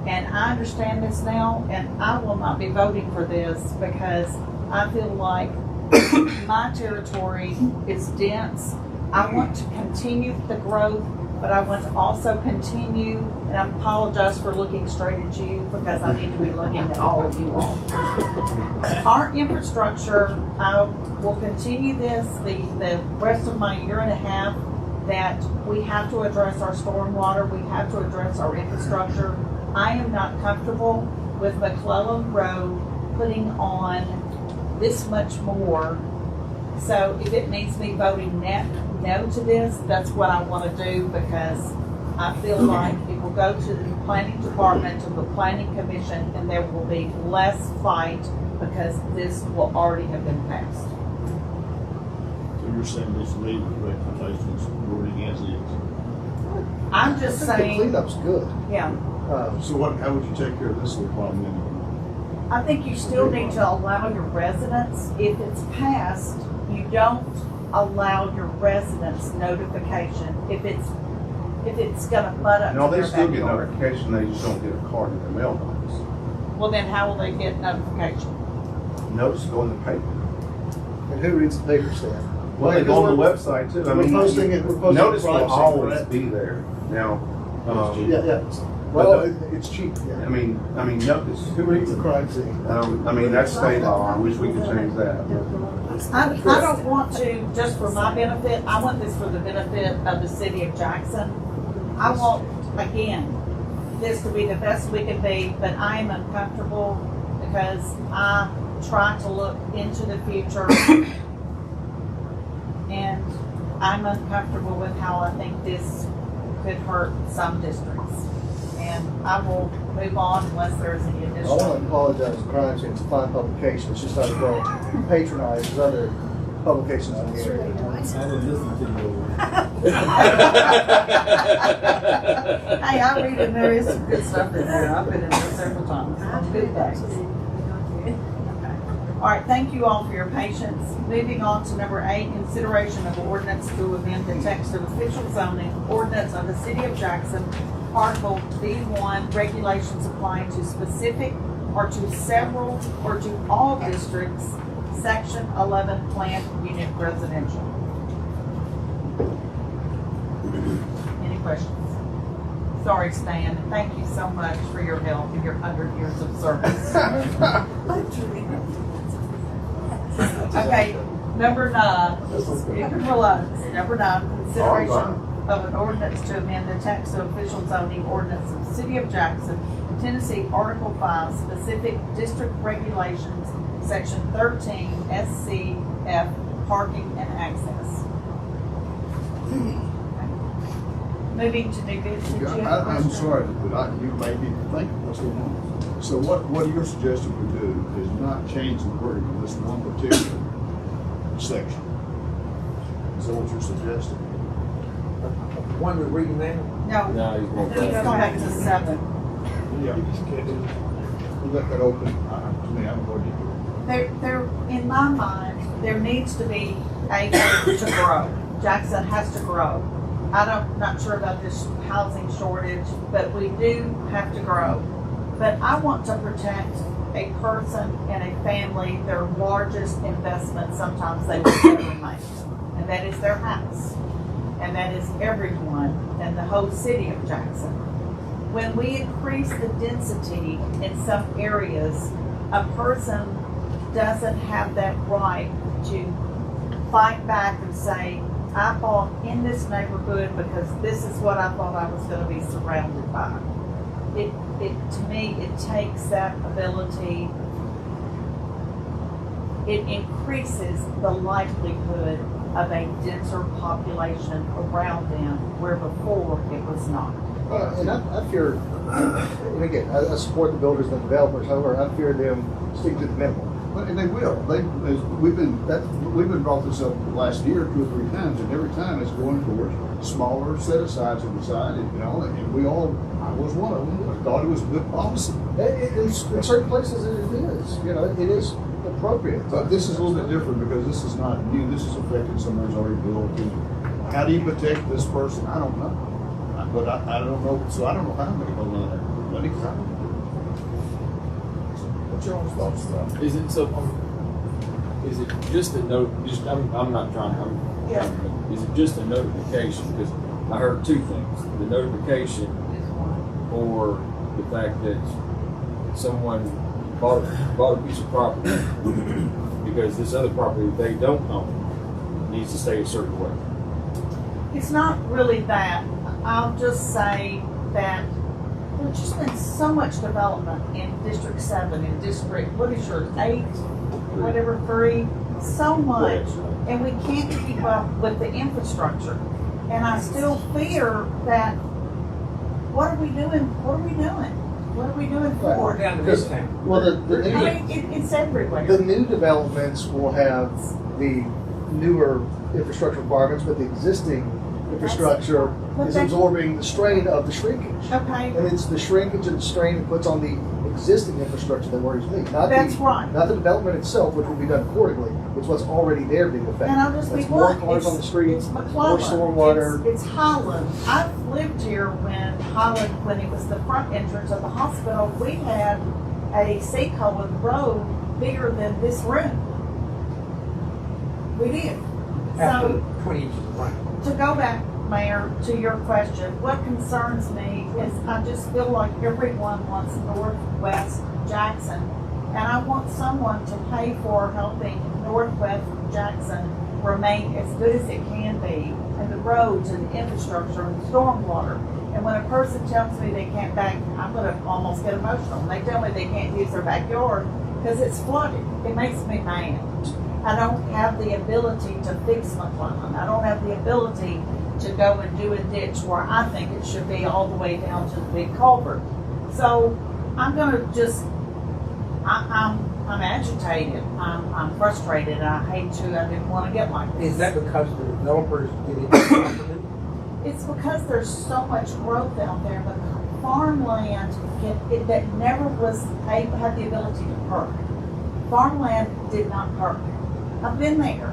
And I understand this now, and I will not be voting for this because I feel like my territory is dense. I want to continue the growth, but I want to also continue, and I apologize for looking straight at you because I need to be looking at all of you all. Our infrastructure, I will continue this the rest of my year and a half, that we have to address our stormwater, we have to address our infrastructure. I am not comfortable with McClellan Road putting on this much more. So if it means me voting no to this, that's what I want to do, because I feel like it will go to the planning department, to the planning commission, and there will be less fight because this will already have been passed. So you're saying this leave the recommendations wording as is? I'm just The saying, cleanup's good. yeah, So how would you take care of this little problem then? I think you still need to allow your residents, if it's passed, you don't allow your residents notification if it's gonna butt up No, to they their still get backyard. notification, they just don't get a card in their mailbox. Well, then how will they get notification? Notice go in the paper. And who reads the paper, Stan? Well, they go on the website too. I We're mean, posting it- we're posting notice it will privacy, always correct? be there. Now, Yeah. Well, it's cheap, I yeah. mean, notice. Who reads the crime scene? I mean, that's state law. I wish we could change that. I don't want to, just for my benefit, I want this for the benefit of the city of Jackson. I want, again, this to be the best we can be, but I am uncomfortable because I try to look into the future. And I'm uncomfortable with how I think this could hurt some districts. And I will move on unless there's any I want additional. to apologize to Crime Scene. It's a fine publication. It's just how to go patronize other publications in the area. I've been listening to you. Hey, I read and there is some good stuff in there. I've been in there several times. It's good things. All right, thank you all for your patience. Moving on to number 8, consideration of ordinance to amend the text of official zoning ordinance of the city of Jackson, Article B1, regulations applying to specific or to several or to all districts, Section 11, planned unit residential. Any questions? Sorry, Stan, and thank you so much for your help and your 100 years of service. Okay, number 9, you can relax. Number 9, consideration of an ordinance to amend the text of official zoning ordinance of the city of Jackson, Tennessee, Article 5, specific district regulations, Section 13, SCF, parking and access. Moving to new business. Did you have a I'm question? sorry, but you made me think of what's going on. So what you're suggesting we do is not change the wording of this one particular section. Is that what you're suggesting? One we're reading now? No, No, he's going let's go back to 7. Yeah. We let that open. To me, I'm going to. There, in my mind, there needs to be able to grow. Jackson has to grow. Not sure about this housing shortage, but we do have to grow. But I want to protect a person and a family, their largest investment sometimes they will ever make. And that is their house. And that is everyone and the whole city of Jackson. When we increase the density in some areas, a person doesn't have that right to fight back and say, I bought in this neighborhood because this is what I thought I was going to be surrounded by. To me, it takes that ability, it increases the likelihood of a denser population around them where before it was not. And I fear, and again, I support the builders and the developers, however, I fear them sticking to the minimum. And they will. We've been brought this up last year 2 or 3 times, and every time it's going towards smaller set asides on the side, and we all, I was one of them, I thought it was a good policy. In certain places it is, it is appropriate. But this is a little bit different because this is not new, this is affecting someone who's already built. And how do you protect this person? I don't know. But I don't know, so I don't know how to make a money. What's your thoughts on that? Is it so? Is it just a note? I'm not trying. Yeah. Is it just a notification? Because I heard two things. The notification or the fact that someone bought a piece of property because this other property they don't own needs to stay a certain way. It's not really that. I'll just say that there's just been so much development in District 7, in District, what is yours, 8, whatever, 3, so much. And we can't keep up with the infrastructure. And I still fear that, what are we doing? What are we doing? What are we doing for? Down to Because- this town. Well, the I new, mean, it's everywhere. the new developments will have the newer infrastructure requirements, but the existing infrastructure But is they- absorbing the strain of the shrinkage. Okay, And it's the shrinkage and strain it puts on the existing infrastructure that worries me, not that's the, right. not the development itself, which will be done accordingly. It's what's already there being affected. And I'll just be That's more blunt, cars on the streets, it's more McClellan, stormwater. it's Highland. I've lived here when Highland, when it was the front entrance of the hospital, we had a sinkhole in the road bigger than this room. We did. After So, 20 inches of rain. to go back, Mayor, to your question, what concerns me is I just feel like everyone wants Northwest Jackson. And I want someone to pay for helping Northwest Jackson remain as good as it can be, and the roads and the infrastructure and the stormwater. And when a person tells me they can't I'm gonna almost get emotional. When they tell me they can't use their backyard because it's flooded, it makes me mad. I don't have the ability to fix McClellan. I don't have the ability to go and do a ditch where I think it should be all the way down to the big culvert. So I'm gonna just, I'm agitated. I'm frustrated. I hate to. I didn't want to get like this. Is that because the developers did it properly? It's because there's so much growth out there, but farmland that never had the ability to perk. Farmland did not perk. I've been there.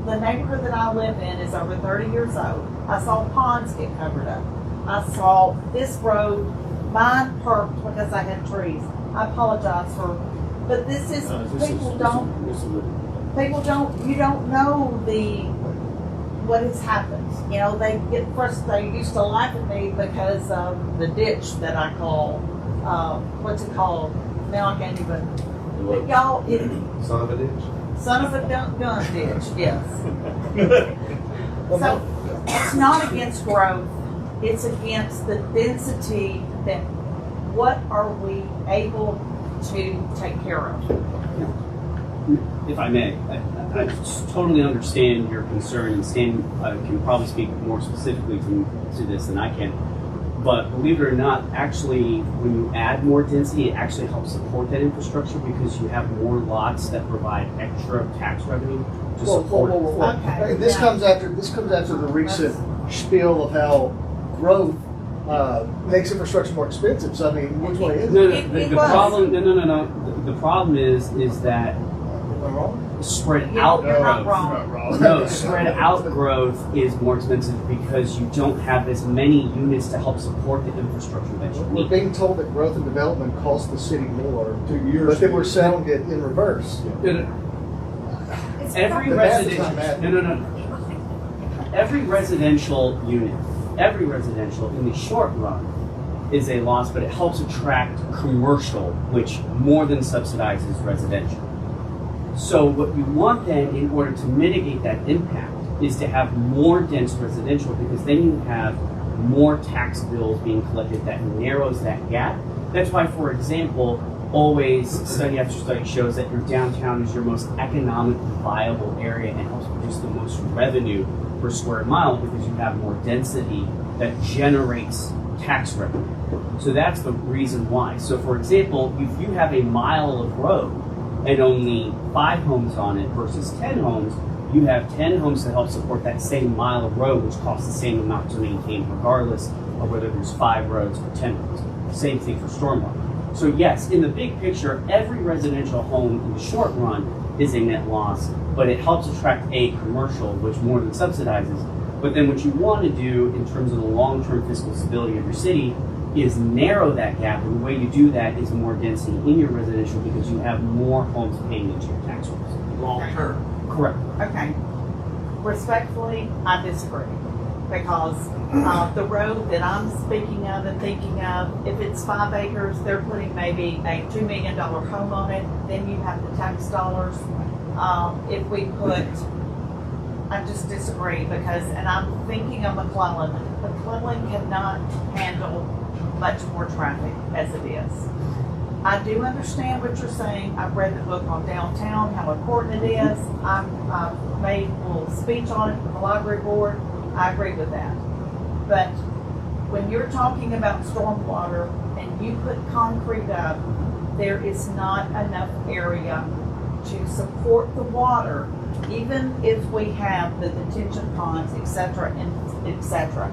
The neighborhood that I live in is over 30 years old. I saw ponds get covered up. I saw this road, mine perked because I had trees. I apologize but this is, you don't know what has happened. You know, they get frustrated. They used to laugh at me because of the ditch that I call, what's it called? Now I can't even, but y'all, Son of a ditch. son of a gun ditch, yes. So, it's not against growth, it's against the density that, what are we able to take care of? If I may, I totally understand your concern, and Stan can probably speak more specifically to this than I can. But believe it or not, actually, when you add more density, it actually helps support that infrastructure because you have more lots that provide extra tax revenue to support it. Okay, This yeah. comes after the recent spiel of how growth makes infrastructure more expensive. So I mean, which way is it? No, It the was. problem. No. The problem is that Am I wrong? spread Yeah, out you're not growth. wrong. No, spread out growth is more expensive because you don't have as many units to help support the infrastructure that you We're need. being told that growth and development costs the city more, 2 years. but then we're selling it in reverse. It's Every The math is not residential, math. no. Every residential unit, every residential in the short run is a loss, but it helps attract commercial, which more than subsidizes residential. So what you want then, in order to mitigate that impact, is to have more dense residential because then you have more tax bills being collected that narrows that gap. That's why, for example, always study after study shows that your downtown is your most economically viable area and helps produce the most revenue per square mile because you have more density that generates tax revenue. So that's the reason why. So for example, if you have a mile of road and only 5 homes on it versus 10 homes, you have 10 homes to help support that same mile of road, which costs the same amount to maintain regardless of whether there's 5 roads or 10 roads. Same thing for stormwater. So yes, in the big picture, every residential home in the short run is a net loss, but it helps attract a commercial, which more than subsidizes. But then what you want to do in terms of the long-term fiscal stability of your city is narrow that gap, and the way you do that is more density in your residential because you have more homes paying into your tax rolls. Long term. Correct. Okay. respectfully, I disagree. Because the road that I'm speaking of and thinking of, if it's 5 acres, they're putting maybe a $2 million home on it, then you have the tax dollars. If we put, I just disagree because, and I'm thinking of McClellan. McClellan cannot handle much more traffic as it is. I do understand what you're saying. I've read the book on downtown, how important it is. I've made a little speech on it with the library board. I agree with that. But when you're talking about stormwater and you put concrete up, there is not enough area to support the water, even if we have the detention ponds, et cetera, and et cetera.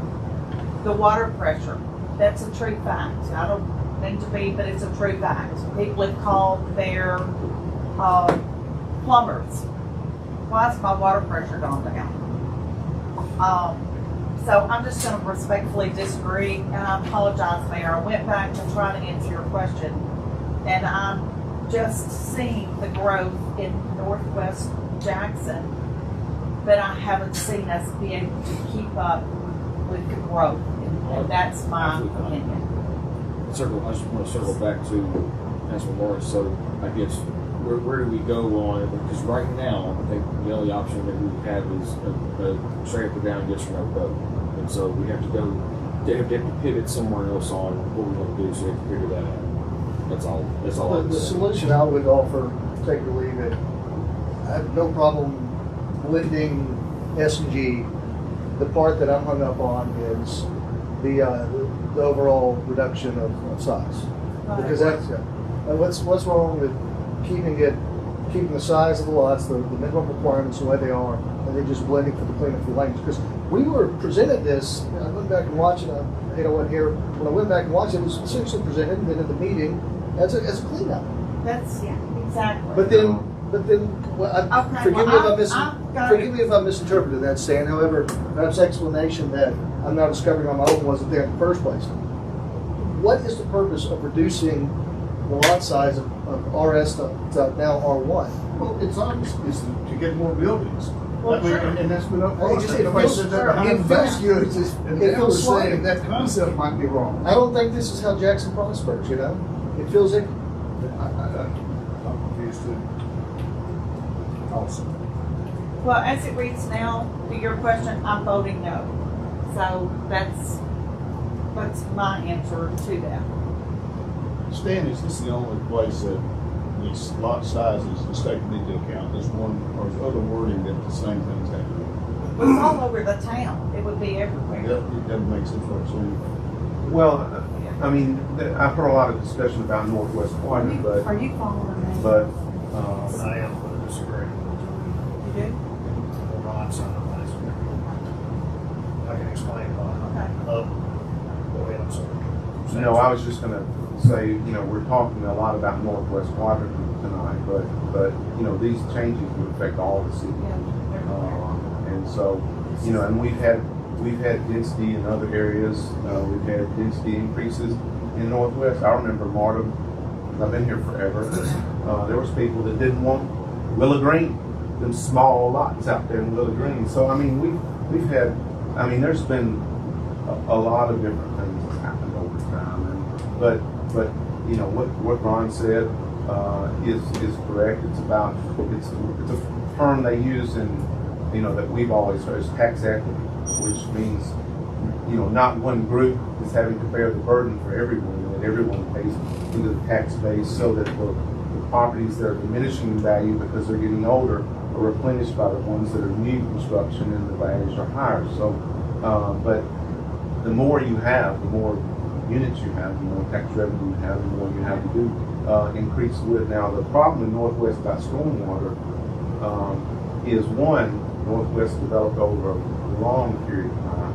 The water pressure, that's a true fact. I don't mean to be, but it's a true fact. People have called their plumbers. Why is my water pressure gone down? So I'm just going to respectfully disagree, and I apologize, Mayor. I went back to try to answer your question, and I'm just seeing the growth in Northwest Jackson, but I haven't seen us be able to keep up with the growth, and that's my opinion. I just want to circle back to Councilman Lawrence. So I guess where do we go on it? Because right now, I think the only option that we have is a straight up or down yes or no vote. And so we have to go, they have to pivot somewhere else on what we want to do, so we have to figure that out. That's all. That's all. The I'm saying. solution I would offer, take or leave it, I have no problem blending S&G. The part that I'm hung up on is the overall reduction of size. Because that's, what's wrong with keeping the size of the lots, the minimum requirements the way they are, and then just blending for the cleanup for language? Because we were presented this, I went back and watched it, I wasn't here, when I went back and watched it, it was essentially presented, and then at the meeting, as a cleanup. That's, exactly. But then, forgive me if I misinterpreted that, Stan. However, perhaps explanation that I'm now discovering on my own wasn't there in the first place. What is the purpose of reducing the lot size of RS to now R1? Well, it's obvious, it's to get more buildings. Well, I mean, sure. and that's been up. It feels good. And It they were feels slight. saying that concept might be wrong. I don't think this is how Jackson prospers, you know? It feels like, I'm confused too. Also. Well, as it reads now, to your question, I'm voting no. So that's my answer to that. Stan, is this the only place that these lot sizes is taken into account? There's one, or is other wording that the same thing's happening? It's all over the town. It would be everywhere. It doesn't make sense what I'm saying. Well, I mean, I've heard a lot of discussion about Northwest Quadrant, but, Are you following me? I am going to disagree. You do? Or not, so I can explain why. Okay. Go ahead, I'm sorry. no, I was just gonna say, you know, we're talking a lot about Northwest Quadrant tonight, but, you know, these changes would affect all the cities. And so, you know, and we've had density in other areas. We've had density increases in Northwest. I remember Marta, I've been here forever. There was people that didn't want Willow Green, them small lots out there in Willow Green. So I mean, we've had, I mean, there's been a lot of different things that's happened over time. But you know what Ron said is correct. It's a term they use in, you know, that we've always heard, is tax equity, which means, you know, not one group is having to bear the burden for everyone, that everyone pays into the tax base, so that the properties that are diminishing in value because they're getting older are replenished by the ones that are new construction and the values are higher. So, but the more you have, the more units you have, the more tax revenue you have, the more you have to do increase with. Now, the problem in Northwest about stormwater is, one, Northwest developed over a long period of time,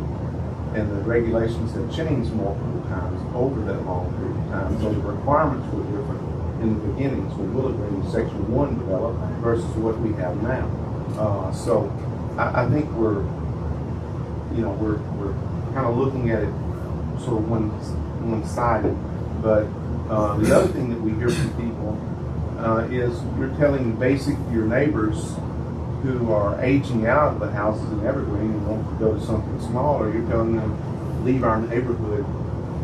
and the regulations have changed multiple times over that long period of time. So the requirements were different in the beginnings when Willow Green Section 1 developed versus what we have now. So I think we're kind of looking at it sort of one-sided. But the other thing that we hear from people is you're telling your neighbors who are aging out of the houses in Evergreen and want to go to something smaller, you're telling them, leave our neighborhood,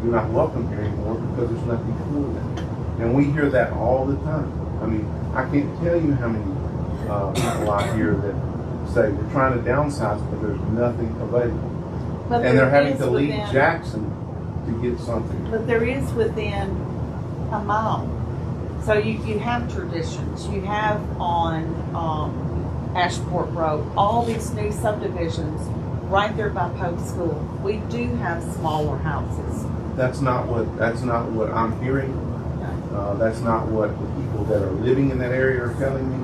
you're not welcome here anymore because there's nothing for them. And we hear that all the time. I mean, I can't tell you how many people out here that say we're trying to downsize, but there's nothing available. But And they're there having is to leave within- Jackson to get something. But there is within a mile. So you have traditions. You have on Ashport Road, all these new subdivisions right there by Pope School. We do have smaller houses. That's not what I'm hearing. That's not what the people that are living in that area are telling me.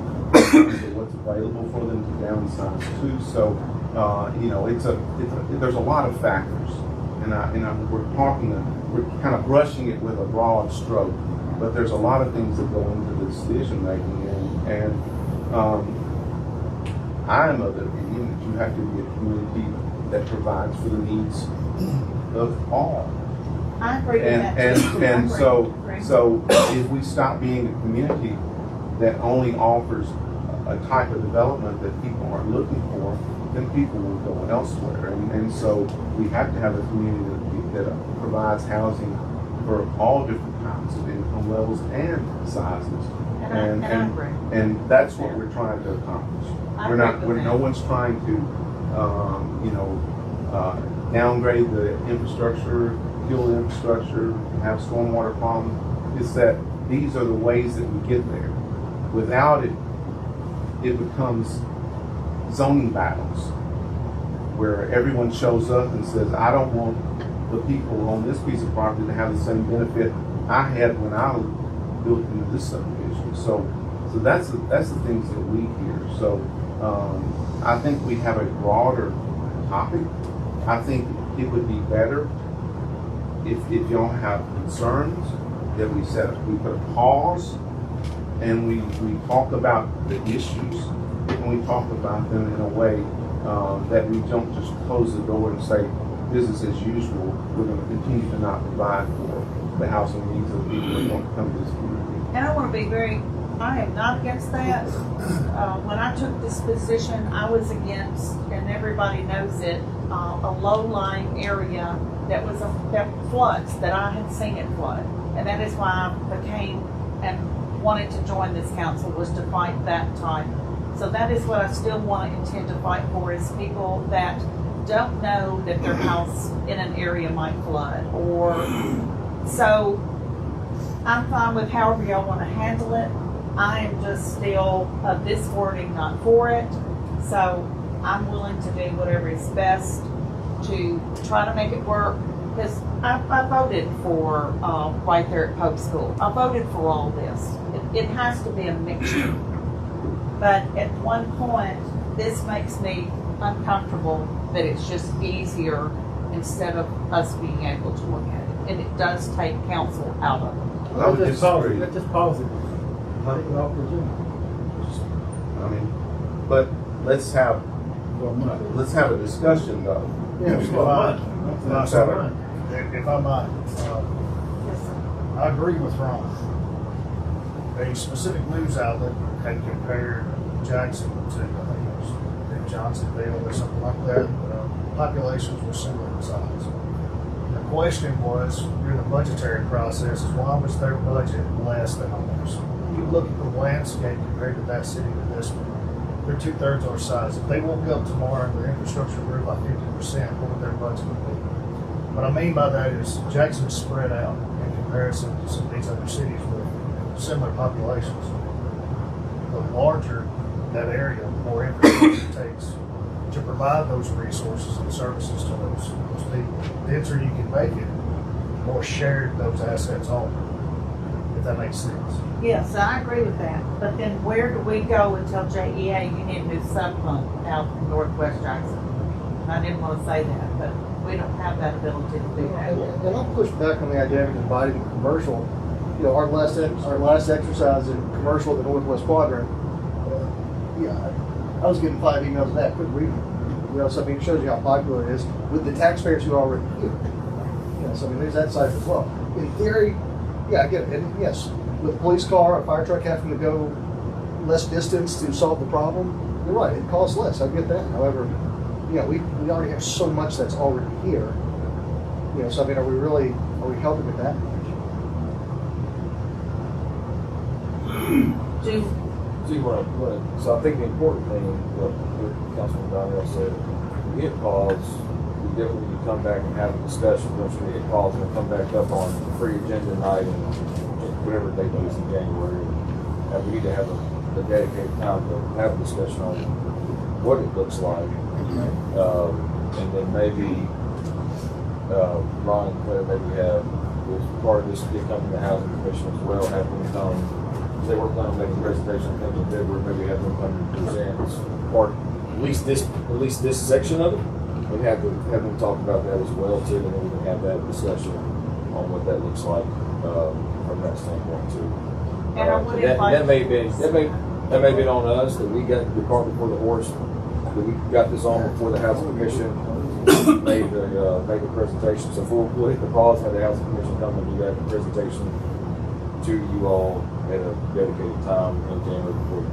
What's available for them to downsize to. So, you know, there's a lot of factors, and we're kind of brushing it with a broad stroke, but there's a lot of things that go into the decision making, and I am of the opinion that you have to be a community that provides for the needs of all. I agree with that too. And Agree. so if we stop being a community that only offers a type of development that people are looking for, then people will go elsewhere. And so we have to have a community that provides housing for all different kinds of income levels and sizes. And I agree. And that's what we're trying to accomplish. I agree with No that. one's trying to, downgrade the infrastructure, kill the infrastructure, have stormwater problems. It's that these are the ways that we get there. Without it, it becomes zoning battles where everyone shows up and says, I don't want the people on this piece of property to have the same benefit I had when I built into this subdivision. So that's the things that we hear. So I think we have a broader topic. I think it would be better if y'all have concerns that we put a pause and we talk about the issues and we talk about them in a way that we don't just close the door and say business as usual. We're going to continue to not provide for the housing needs of people that want to come to this community. And I want to be I am not against that. When I took this position, I was against, and everybody knows it, a low-lying area that floods, that I had seen it flood. And that is why I became and wanted to join this council, was to fight that type. So that is what I still want to intend to fight for, is people that don't know that their house in an area might flood. So I'm fine with however y'all want to handle it. I am just still of this wording, not for it. So I'm willing to do whatever is best to try to make it work. Because I voted for right there at Pope School. I voted for all this. It has to be a mixture. But at one point, this makes me uncomfortable that it's just easier instead of us being able to look at it. And it does take council out of it. I would disagree. Let's just pause it. Take it off the agenda. I mean, but let's have a discussion though. Yeah, Let's have a- If I might, I agree with Ron. A specific news outlet had compared Jackson to, I think it was Johnsonville or something like that. Populations were similar in size. The question was, during the budgetary process, is why was their budget less than ours? You look at the landscape compared to that city to this one, they're 2/3 our size. If they woke up tomorrow and their infrastructure grew by 50%, what would their budget be? What I mean by that is Jackson is spread out in comparison to some of these other cities with similar populations. The larger that area, the more infrastructure it takes to provide those resources and services to those people. The denser you can make it, the more shared those assets are, if that makes sense. Yes, I agree with that. But then where do we go and tell JEA you need a new sub pump out in Northwest Jackson? And I didn't want to say that, but we don't have that ability to do that. And I'll push back on the idea of dividing the commercial. You know, our last exercise in commercial at the Northwest Quadrant, I was getting 5 emails of that, couldn't read them. You know, so I mean, it shows you how popular it is with the taxpayers who are already here. You know, so I mean, there's that side as well. In theory, yeah, I get it. And yes, with a police car, a fire truck having to go less distance to solve the problem, you're right, it costs less, I get that. However, we already have so much that's already here. So I mean, are we helping with that? So I think the important thing, what Councilman Donnell said, if we get calls, we definitely need to come back and have a discussion. Don't you get calls and come back up on the pre-agenda night and whatever date it is in January. And we need to have a dedicated time to have a discussion on what it looks like. And then maybe, Ron and Claire maybe have, as part of this, get come to the Housing Commission as well, have them come. They were planning on making a presentation, come in February, maybe have them come and present part, at least this section of it. We have them talk about that as well too, and then we can have that discussion on what that looks like, from that standpoint too. And I would invite. That may have been on us, that we got the cart before the horse, that we got this on before the Housing Commission made the presentation. So we'll hit the pause, have the Housing Commission come and do that presentation to you all at a dedicated time in January before the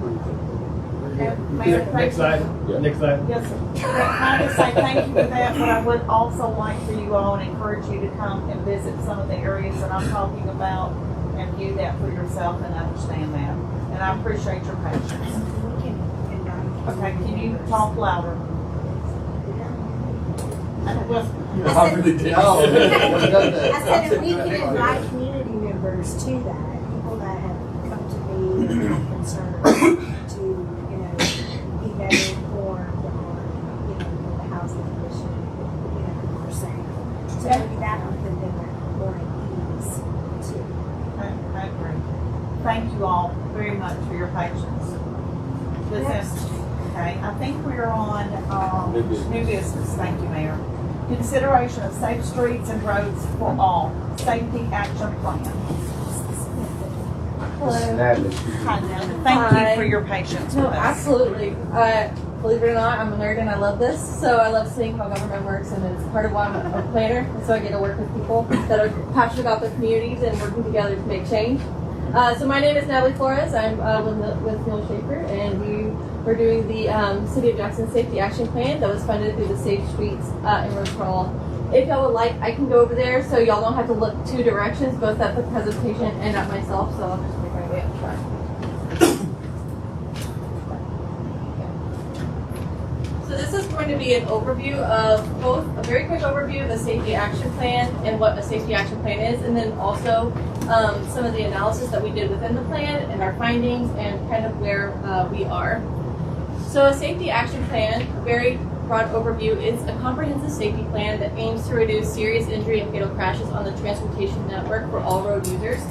Mayor, thank Next you. item, Yeah. next item. Yes, sir. I just say thank you for that, but I would also like for you all and encourage you to come and visit some of the areas that I'm talking about and view that for yourself and understand that. And I appreciate your patience. We can invite. Okay, can you talk louder? I really did. No. I said that we can invite community members to that, people that have come to me and have concerns to, be better informed on, what the housing commission, are saying. So maybe that would put them more at ease too. I agree. Thank you all very much for your patience. This is, okay, I think we're on, new business. Thank you, Mayor. Consideration of safe streets and roads for all, safety action plan. Hello. Hi, Natalie. Thank you for your patience with No, us. absolutely. Believe it or not, I'm a nerd and I love this. So I love seeing how government works, and it's part of why I'm a planner. And so I get to work with people that are passionate about their communities and working together to make change. So my name is Natalie Flores. I'm with Neil Schaefer, and we're doing the City of Jackson Safety Action Plan that was funded through the Safe Streets and Roads for All. If y'all would like, I can go over there so y'all don't have to look two directions, both at the presentation and at myself. So I'll just make my way up front. So this is going to be an overview of both, a very quick overview of the Safety Action Plan and what a Safety Action Plan is, and then also some of the analysis that we did within the plan and our findings and kind of where we are. So a Safety Action Plan, a very broad overview, is a comprehensive safety plan that aims to reduce serious injury and fatal crashes on the transportation network for all road users.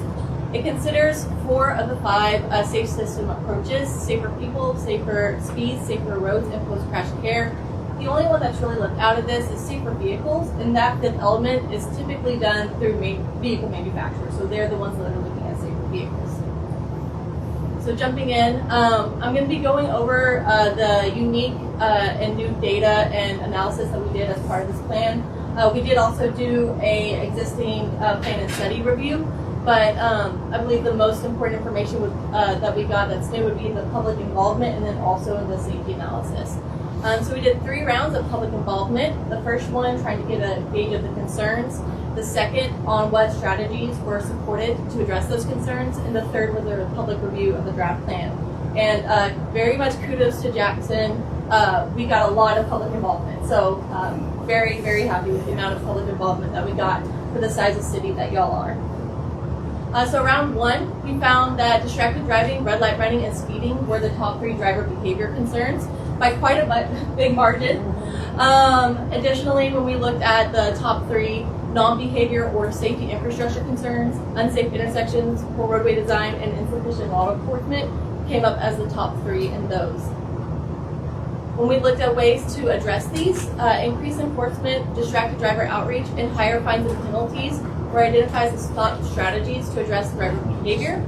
It considers 4 of the 5 safe system approaches: safer people, safer speeds, safer roads, and post-crash care. The only one that's really left out of this is safer vehicles, and that 5th element is typically done through vehicle manufacturers. So they're the ones that are looking at safer vehicles. So jumping in, I'm going to be going over the unique and new data and analysis that we did as part of this plan. We did also do a existing plan and study review, but I believe the most important information that we got that's new would be the public involvement, and then also in the safety analysis. So we did 3 rounds of public involvement. The first one trying to get a gauge of the concerns. The second on what strategies were supported to address those concerns. And the third was a public review of the draft plan. And very much kudos to Jackson. We got a lot of public involvement. So very, very happy with the amount of public involvement that we got for the size of city that y'all are. So round 1, we found that distracted driving, red light running, and speeding were the top 3 driver behavior concerns by quite a big margin. Additionally, when we looked at the top 3 non-behavior or safety infrastructure concerns, unsafe intersections, poor roadway design, and insufficient law enforcement came up as the top 3 in those. When we looked at ways to address these, increased enforcement, distracted driver outreach, and higher fines and penalties were identified as top strategies to address driver behavior.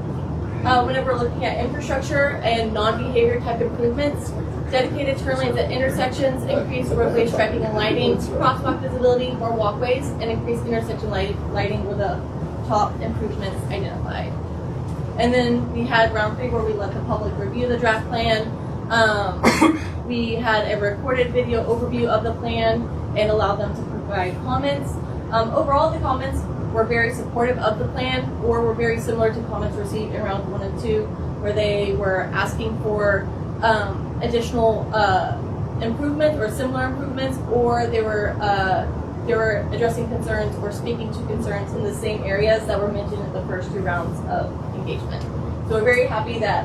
Whenever we're looking at infrastructure and non-behavior type improvements, dedicated turn lanes at intersections, increased roadway striping and lighting, crosswalk visibility, more walkways, and increased intersection lighting were the top improvements identified. And then we had round 3 where we let the public review the draft plan. We had a recorded video overview of the plan and allowed them to provide comments. Overall, the comments were very supportive of the plan, or were very similar to comments received in round 1 and 2, where they were asking for additional improvements or similar improvements, or they were addressing concerns or speaking to concerns in the same areas that were mentioned in the first 2 rounds of engagement. So we're very happy that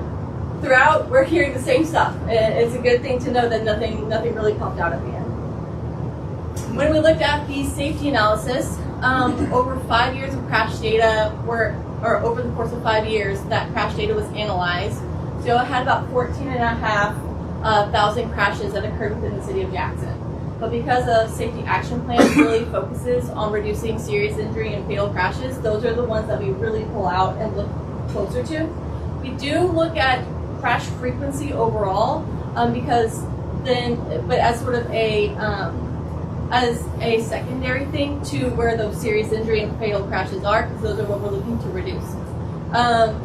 throughout we're hearing the same stuff. It's a good thing to know that nothing really popped out at the end. When we looked at the safety analysis, over 5 years of crash data over the course of 5 years, that crash data was analyzed. So it had about 14,500 crashes that occurred within the city of Jackson. But because the safety action plan really focuses on reducing serious injury and fatal crashes, those are the ones that we really pull out and look closer to. We do look at crash frequency overall, but as sort of as a secondary thing to where those serious injury and fatal crashes are, because those are what we're looking to reduce.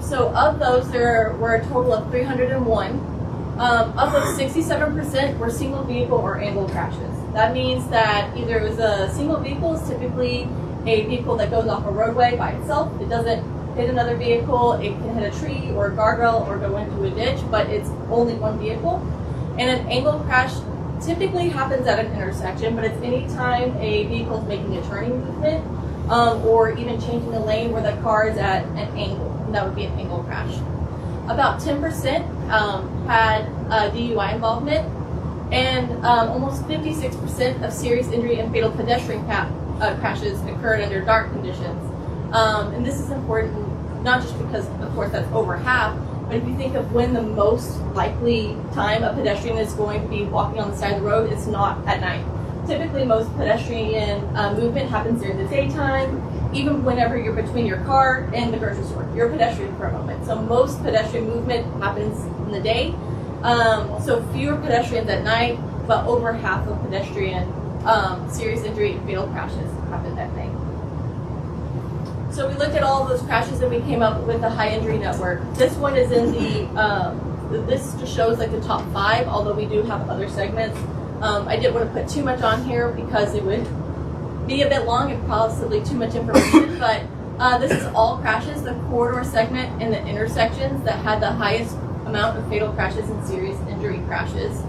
So of those, there were a total of 301. Of those, 67% were single vehicle or angle crashes. That means that either it was a single vehicle, is typically a vehicle that goes off a roadway by itself. It doesn't hit another vehicle. It can hit a tree or a guardrail or go into a ditch, but it's only one vehicle. And an angle crash typically happens at an intersection, but it's any time a vehicle is making a turning movement or even changing the lane where the car is at an angle, and that would be an angle crash. About 10% had DUI involvement, and almost 56% of serious injury and fatal pedestrian crashes occurred under dark conditions. And this is important, not just because, of course, that's over half, but if you think of when the most likely time a pedestrian is going to be walking on the side of the road, it's not at night. Typically, most pedestrian movement happens during the daytime, even whenever you're between your car and the grocery store. You're a pedestrian for a moment. So most pedestrian movement happens in the day. So fewer pedestrians at night, but over half of pedestrian serious injury and fatal crashes happen at night. So we looked at all of those crashes and we came up with a high injury network. This one is in this just shows like the top 5, although we do have other segments. I didn't want to put too much on here because it would be a bit long and possibly too much information, but this is all crashes, the corridor segment and the intersections that had the highest amount of fatal crashes and serious injury crashes.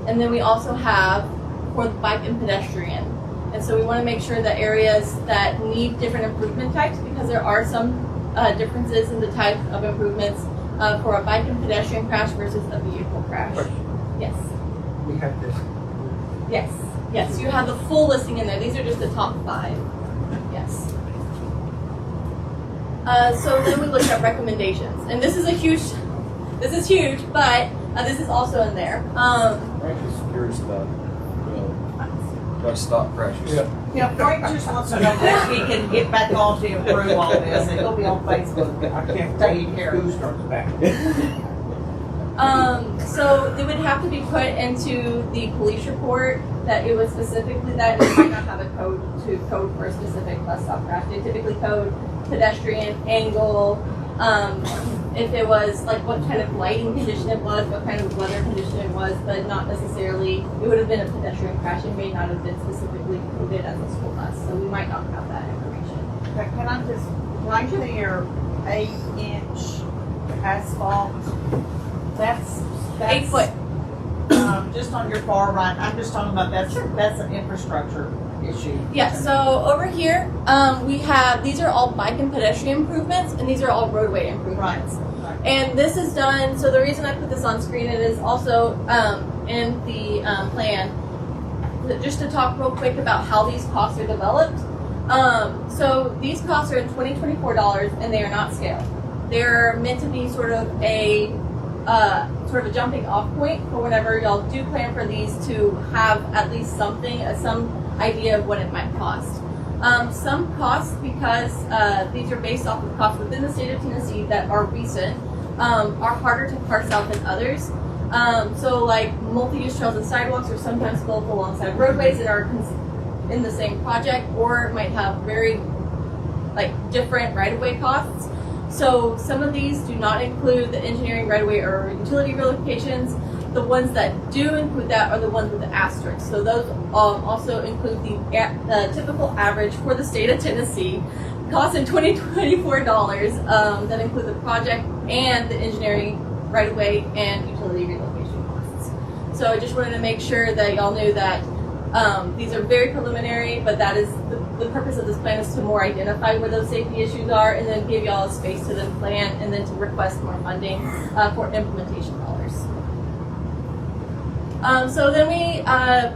And then we also have for the bike and pedestrian. And so we want to make sure that areas that need different improvement types, because there are some differences in the type of improvements for a bike and pedestrian crash versus a vehicle crash. Yes. We have this. Yes. Yes, you have the full listing in there. These are just the top 5. Yes. So then we looked at recommendations, and this is huge, but this is also in there. Frank is curious about stop crashes. Yeah, Frank just wants to know that he can get back on to improve all this, and he'll be on Facebook. I can't Taking care of who it. starts back. So they would have to be put into the police report that it was specifically that. They might not have a code for a specific bus stop crash. They typically code pedestrian, angle, if it was like what kind of lighting condition it was, what kind of weather condition it was, but not necessarily, it would have been a pedestrian crash. It may not have been specifically coded as a school bus, so we might not have that information. Okay, can I just, right there, 8-inch asphalt, that's 8 foot. Just on your far right, I'm just talking about that's an infrastructure issue. Yeah, so over here, we have, these are all bike and pedestrian improvements, and these are all roadway improvements. Right. And this is done, so the reason I put this on screen, it is also in the plan, just to talk real quick about how these costs are developed. So these costs are in 2024 dollars, and they are not scaled. They're meant to be sort of a jumping off point for whenever y'all do plan for these to have at least something, some idea of what it might cost. Some costs, because these are based off of costs within the state of Tennessee that are recent, are harder to parse out than others. So like multi-use trails and sidewalks are sometimes built alongside roadways that are in the same project, or might have very different right-of-way costs. So some of these do not include the engineering right-of-way or utility relocations. The ones that do include that are the ones with the asterisk. So those also include the typical average for the state of Tennessee, costing $24. That include the project and the engineering right away and utility relocation costs. So I just wanted to make sure that y'all knew that these are very preliminary, but that is the purpose of this plan is to more identify where those safety issues are and then give y'all a space to then plan and then to request more funding for implementation dollars. So then we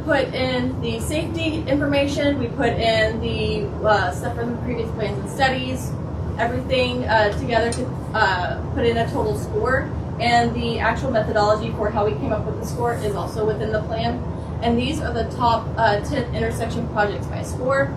put in the safety information, we put in the stuff from the previous plans and studies, everything together to put in a total score, and the actual methodology for how we came up with the score is also within the plan. And these are the top 10 intersection projects by score.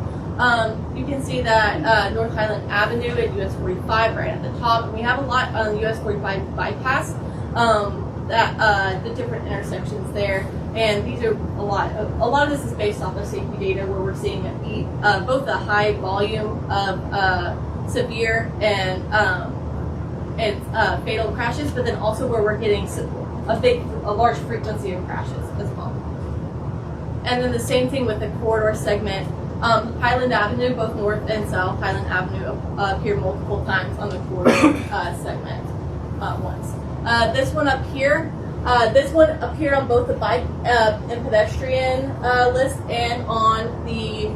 You can see that North Highland Avenue at US 45 right at the top. We have a lot on the US 45 bypass, the different intersections there. And these are a lot of this is based off of safety data where we're seeing both a high volume of severe and fatal crashes, but then also where we're getting a large frequency of crashes as well. And then the same thing with the corridor segment. Highland Avenue, both north and south Highland Avenue appear multiple times on the corridor segment once. This one up here appeared on both the bike and pedestrian list and on the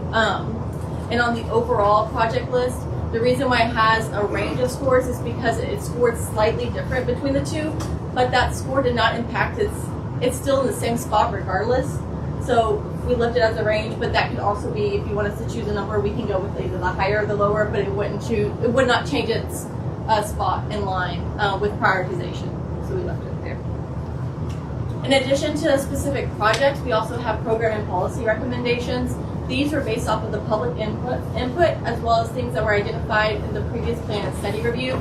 overall project list. The reason why it has a range of scores is because it's scored slightly different between the two, but that score did not impact it's still in the same spot regardless. So we left it as a range, but that could also be, if you want us to choose a number, we can go with either the higher or the lower, but it would not change its spot in line with prioritization. So we left it there. In addition to specific projects, we also have program and policy recommendations. These are based off of the public input as well as things that were identified in the previous plan and study review.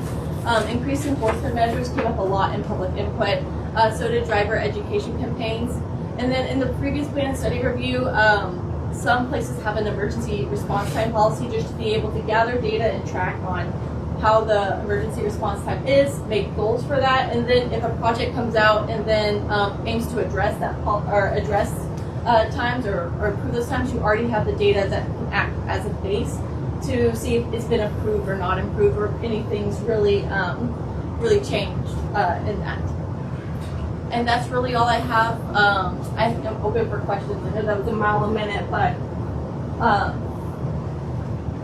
Increased enforcement measures came up a lot in public input, so did driver education campaigns. And then in the previous plan and study review, some places have an emergency response time policy just to be able to gather data and track on how the emergency response time is, make goals for that, and then if a project comes out and then aims to address that or address times or improve those times, you already have the data that can act as a base to see if it's been improved or not improved or if anything's really changed in that. And that's really all I have. I think I'm open for questions. I know that was a mile a minute, but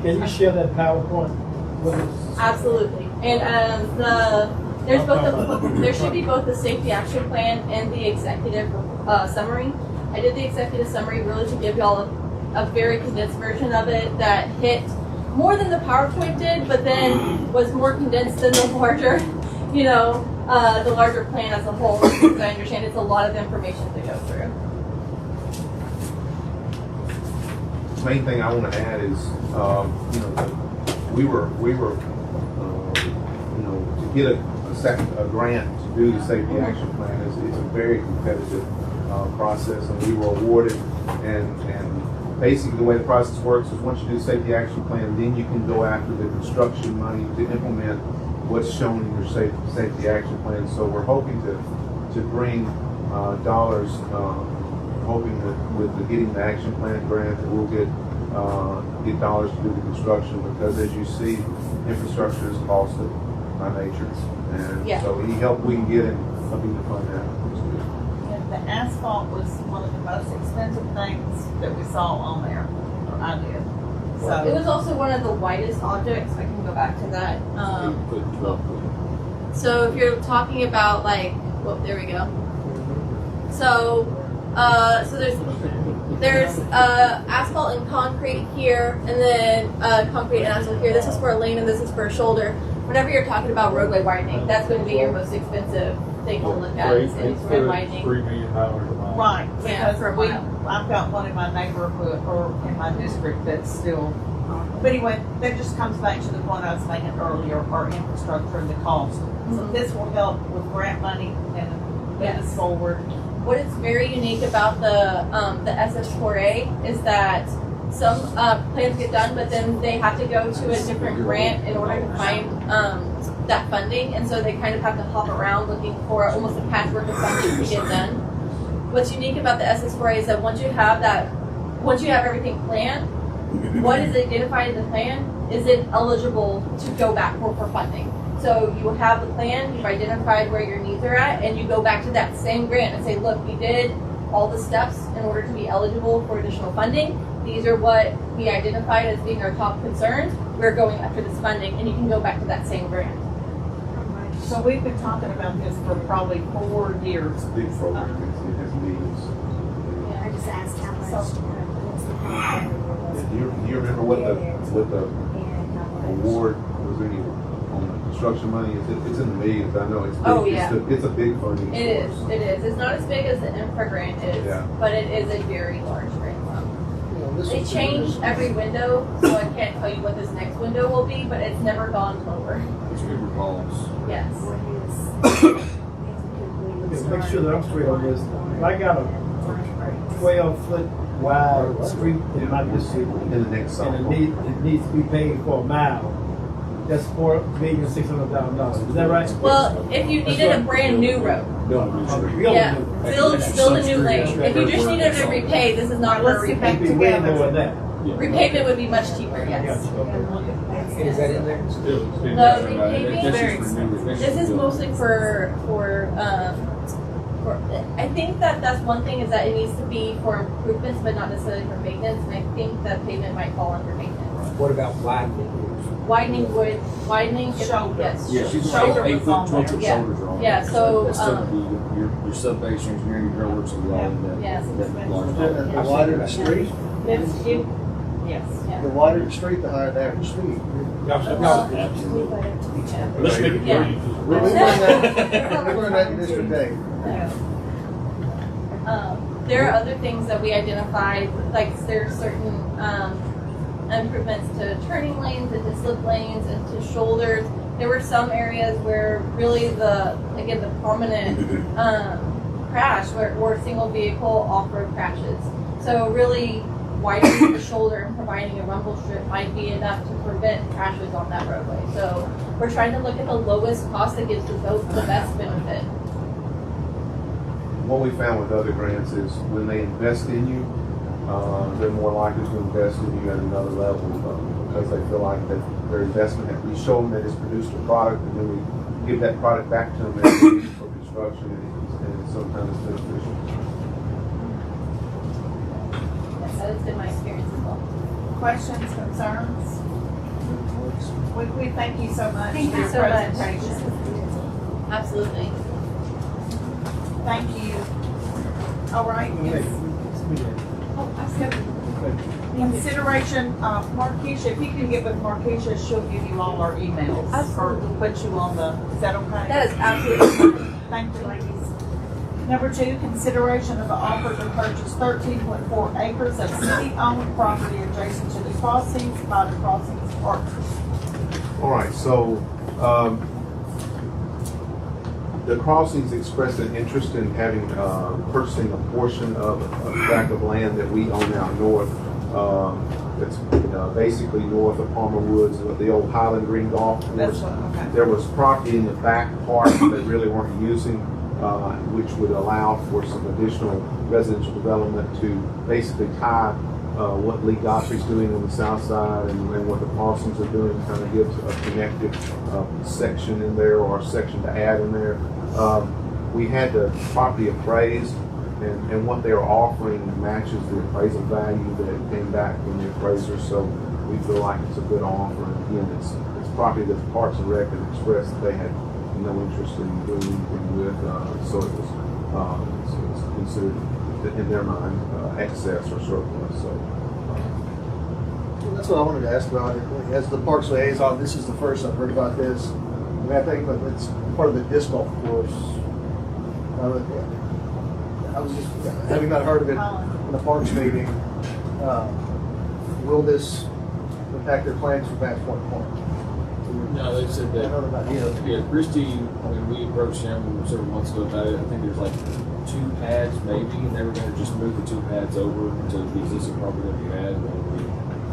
Can you share that PowerPoint with us? absolutely. And there should be both the safety action plan and the executive summary. I did the executive summary really to give y'all a very condensed version of it that hit more than the PowerPoint did, but then was more condensed than the larger, the larger plan as a whole. Because I understand it's a lot of information to go through. Main thing I want to add is, we were, to get a grant to do the safety action plan it's a very competitive process, and we were awarded. And basically, the way the process works is once you do the safety action plan, then you can go after the construction money to implement what's shown in your safety action plan. So we're hoping to bring dollars. Hoping that with getting the action plan grant that we'll get dollars to do the construction, because as you see, infrastructure is costly by nature, and so any help we can get in helping to fund that is good. And the asphalt was one of the most expensive things that we saw on there, or I did. So It was also one of the widest objects. I can go back to that. So if you're talking about there we go. So there's asphalt and concrete here, and then concrete and asphalt here. This is for a lane, and this is for a shoulder. Whenever you're talking about roadway widening, that's going to be your most expensive thing to look at. Is road widening. $3 million a mile. right, Yeah, because for a mile. I've got one in my neighborhood or in my district that's still. But anyway, that just comes back to the point I was making earlier, our infrastructure and the cost. So this will help with grant money and move us forward. What is very unique about the SS4A is that some plans get done, but then they have to go to a different grant in order to find that funding, and so they kind of have to hop around looking for almost a patchwork of funding to get done. what's unique about the SS4A is that once you have everything planned, what is identified in the plan, is it eligible to go back for funding? So you have the plan, you've identified where your needs are at, and you go back to that same grant and say, look, we did all the steps in order to be eligible for additional funding. These are what we identified as being our top concerns. We're going after this funding, and you can go back to that same grant. So we've been talking about this for probably 4 years. It's a big program, it has meetings. I just asked how much. Do you remember what the award was any on the construction money? It's in the millions, I know, it's big. Oh, yeah. It's a big funding It is. source. It is. It's not as big as the infra grant is, Yeah. but it is a very large grant sum. This They is- change every window, so I can't tell you what this next window will be, but it's never gone lower. It's Uber calls. Yes. Okay, make sure that I'm straight on this. If I got a 12-foot wide street in my district, In the next and cycle. it needs to be paid for a mile, that's $4,600,000. Is that right? Well, if you needed a brand new road, yeah, build a new lane. If you just needed to repay, this is not for Let's get back It'd be way together. more than that. repayment would be much cheaper. Yes. Is that in there? No, repaving, this is mostly for, I think that's one thing is that it needs to be for improvements, but not necessarily for maintenance, and I think that pavement might fall under maintenance. What about widening? Widening, Shoulder. yes. Yeah, she's Shoulder like 8 was on foot, 12 foot there. shoulders are on. Yeah, there. so, That's stuff would be your sub-base engineering, your works will be all in that. Yes. that large The project. wider the street, Yes, Yeah. the wider the street, the higher the average speed. Let's make it Yeah. We learned that in District 8. There are other things that we identified, like there's certain improvements to turning lanes and to slip lanes and to shoulders. There were some areas where really the prominent crash were single vehicle off-road crashes. So really widening the shoulder and providing a rumble strip might be enough to prevent crashes on that roadway. So we're trying to look at the lowest cost that gives the best benefit. What we found with other grants is when they invest in you, they're more likely to invest in you at another level because they feel like that their investment, we show them that it's produced a product and then we give that product back to them as for construction and sometimes it's beneficial. Yes, that's been my experience as well. questions, concerns? We thank you so much Thank for you your so much. presentation. Absolutely. Thank you. All right. Consideration of Markeisha, if you can get with Markeisha, she'll give you all our emails. Absolutely. Or put you on the, is that okay? That is absolutely fine. Thank you, ladies. Number 2, consideration of the offer to purchase 13.4 acres of city-owned property adjacent to the crossings by the Crossings Partners. All right, so the Crossings expressed an interest in having, purchasing a portion of a tract of land that we own out north. It's basically north of Palmer Woods, the old Highland Green Golf That's Course. what, okay. There was property in the back part that really weren't using, which would allow for some additional residential development to basically tie what Lee Godfrey's doing on the south side and what the Parsons are doing, kind of gives a connected section in there or a section to add in there. We had the property appraised, and what they are offering matches the appraisal value that came back from the appraiser, so we feel like it's a good offer. And again, it's property that Parks and Rec had expressed that they had no interest in doing anything with, so it was it's considered in their mind excess or surplus. So That's what I wanted to ask about. As the Parks Liaison, this is the first I've heard about this. I mean, I think that it's part of the disc golf course. I was just, having not heard of it in the Parks meeting, will this impact their plans for Bass Point Park? No, they said I that. heard about it. Yeah, Christie, when we approached them several months ago about it, I think there's like 2 pads maybe, and they were gonna just move the 2 pads over to the existing property that we had.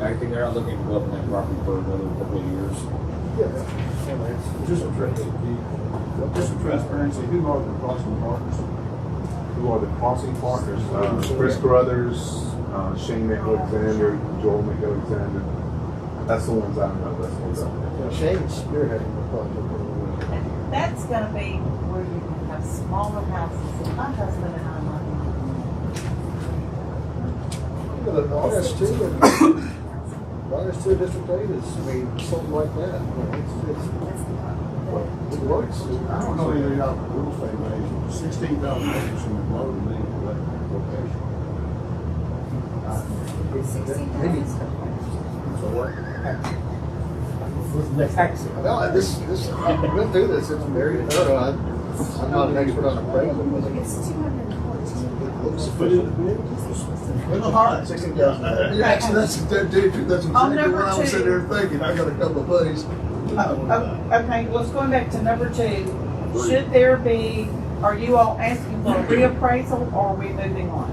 I think they're not looking to develop that property for another couple of years. Just for transparency, who are the Crossing Partners? who are the crossing partners, Chris Carruthers, Shane McAlexander, Joel McAlexander. That's the ones I know, that's the ones I know. Yeah, Shane's spearheading the project. And that's gonna be where you can have smaller houses, and my husband and I might. Yeah, the RS2 and the RS2 District 8 is, I mean, something like that. You know, it works. I don't know anything about real estate management. 16,000 acres in the low to me for that location. Maybe. So what? What's the next action? No, I went through this, it's very thorough. I'm not an expert on appraisal, but It's 214. it looks official. Alright. 16,000. Actually, that's exactly what I was sitting there thinking. I got a couple of buddies. Okay, let's go back to number 2. Should there be, are you all asking for a reappraisal or are we moving on?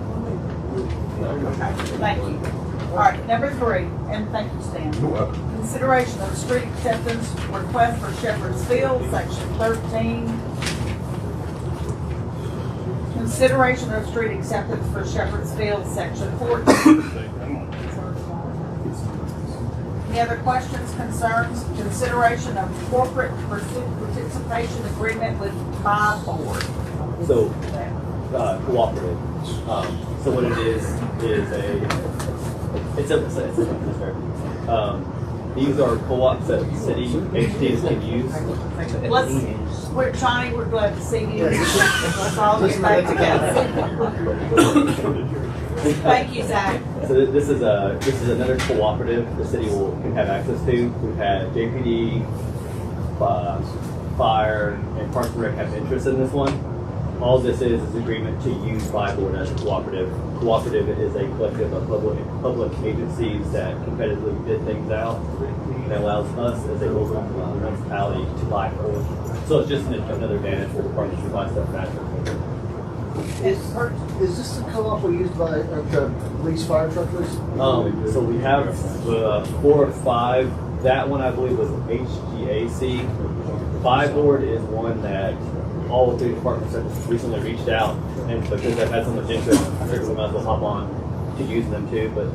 Okay, thank you. All right, number 3, and thank you, Stan. Consideration of street acceptance request for Shepherd's Field, section 13. Consideration of street acceptance for Shepherd's Field, section 14. Any other questions, concerns? Consideration of corporate participation agreement with Five Board. So, cooperative. So what it is these are co-ops that city entities can use. We're Johnny, we're glad to see you. Let's all get back together. Thank you, Zach. So this is another cooperative the city can have access to. We've had JPD, Fire, and Parks and Rec have interest in this one. All this is agreement to use Five Board as a cooperative. Cooperative is a collective of public agencies that competitively bid things out and allows us as a local municipality to buy for. So it's just another advantage for the partners to buy stuff faster. Is this the co-op we used by the police fire truck lease? So we have 4 or 5. That one I believe was HGAC. Five Board is one that all 3 departments have recently reached out, and because they've had so much interest, I figured we might as well hop on to using them too. But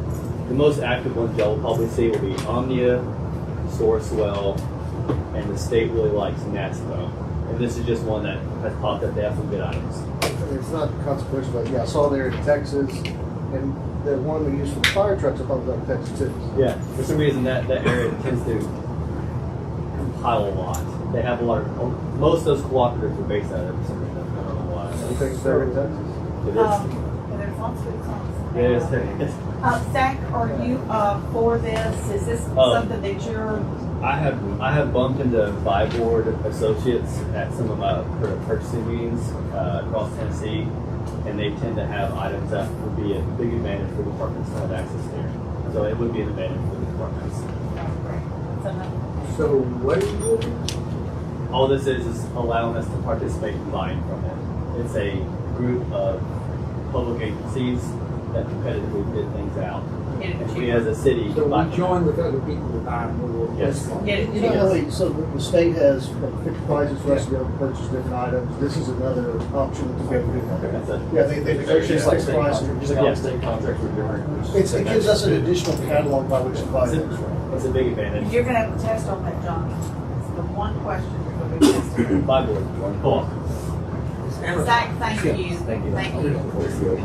the most active ones y'all will probably see will be Omnia, Sourcewell, and the state really likes NASPO. And this is just one that has popped up. They have some good items. It's not consequential, but yeah, I saw there in Texas, and the one we used for the fire trucks, I thought was out of Texas too. Yeah, for some reason that area tends to compile a lot. They have a lot of, most of those cooperatives are based out of for some reason. I don't know why. You think it's there in Texas? It is. There's lots of good songs. It is. Zach, are you for this? Is this something that you're? I have bumped into Five Board associates at some of my purchasing meetings across Tennessee, and they tend to have items that would be a big advantage for departments to have access there. So it would be an advantage for the departments. So what are you doing? All this is allowing us to participate in buying from it. It's a group of public agencies that competitively bid things out. And we as a city So buy we join with other people to buy more. Yes. So the state has fixed prices for us to be able to purchase different items. This is another option to be able to do that. That's it. Yeah, they negotiate fixed prices. State contracts with different. It gives us an additional catalog by which to buy It's things. it's a big advantage. You're gonna have a test on that, Johnny. It's the one question you're gonna be tested. Five Board, co-op. Zach, thank you. Thank you. Thank you.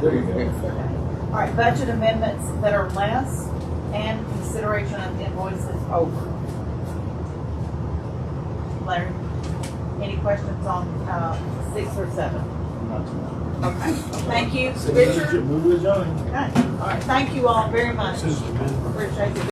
There you go. All right, budget amendments that are less and consideration of invoices over. Larry, any questions on 6 or 7? Okay, thank you. Richard? Move with Johnny. Okay, all right, thank you all very much. Appreciate it.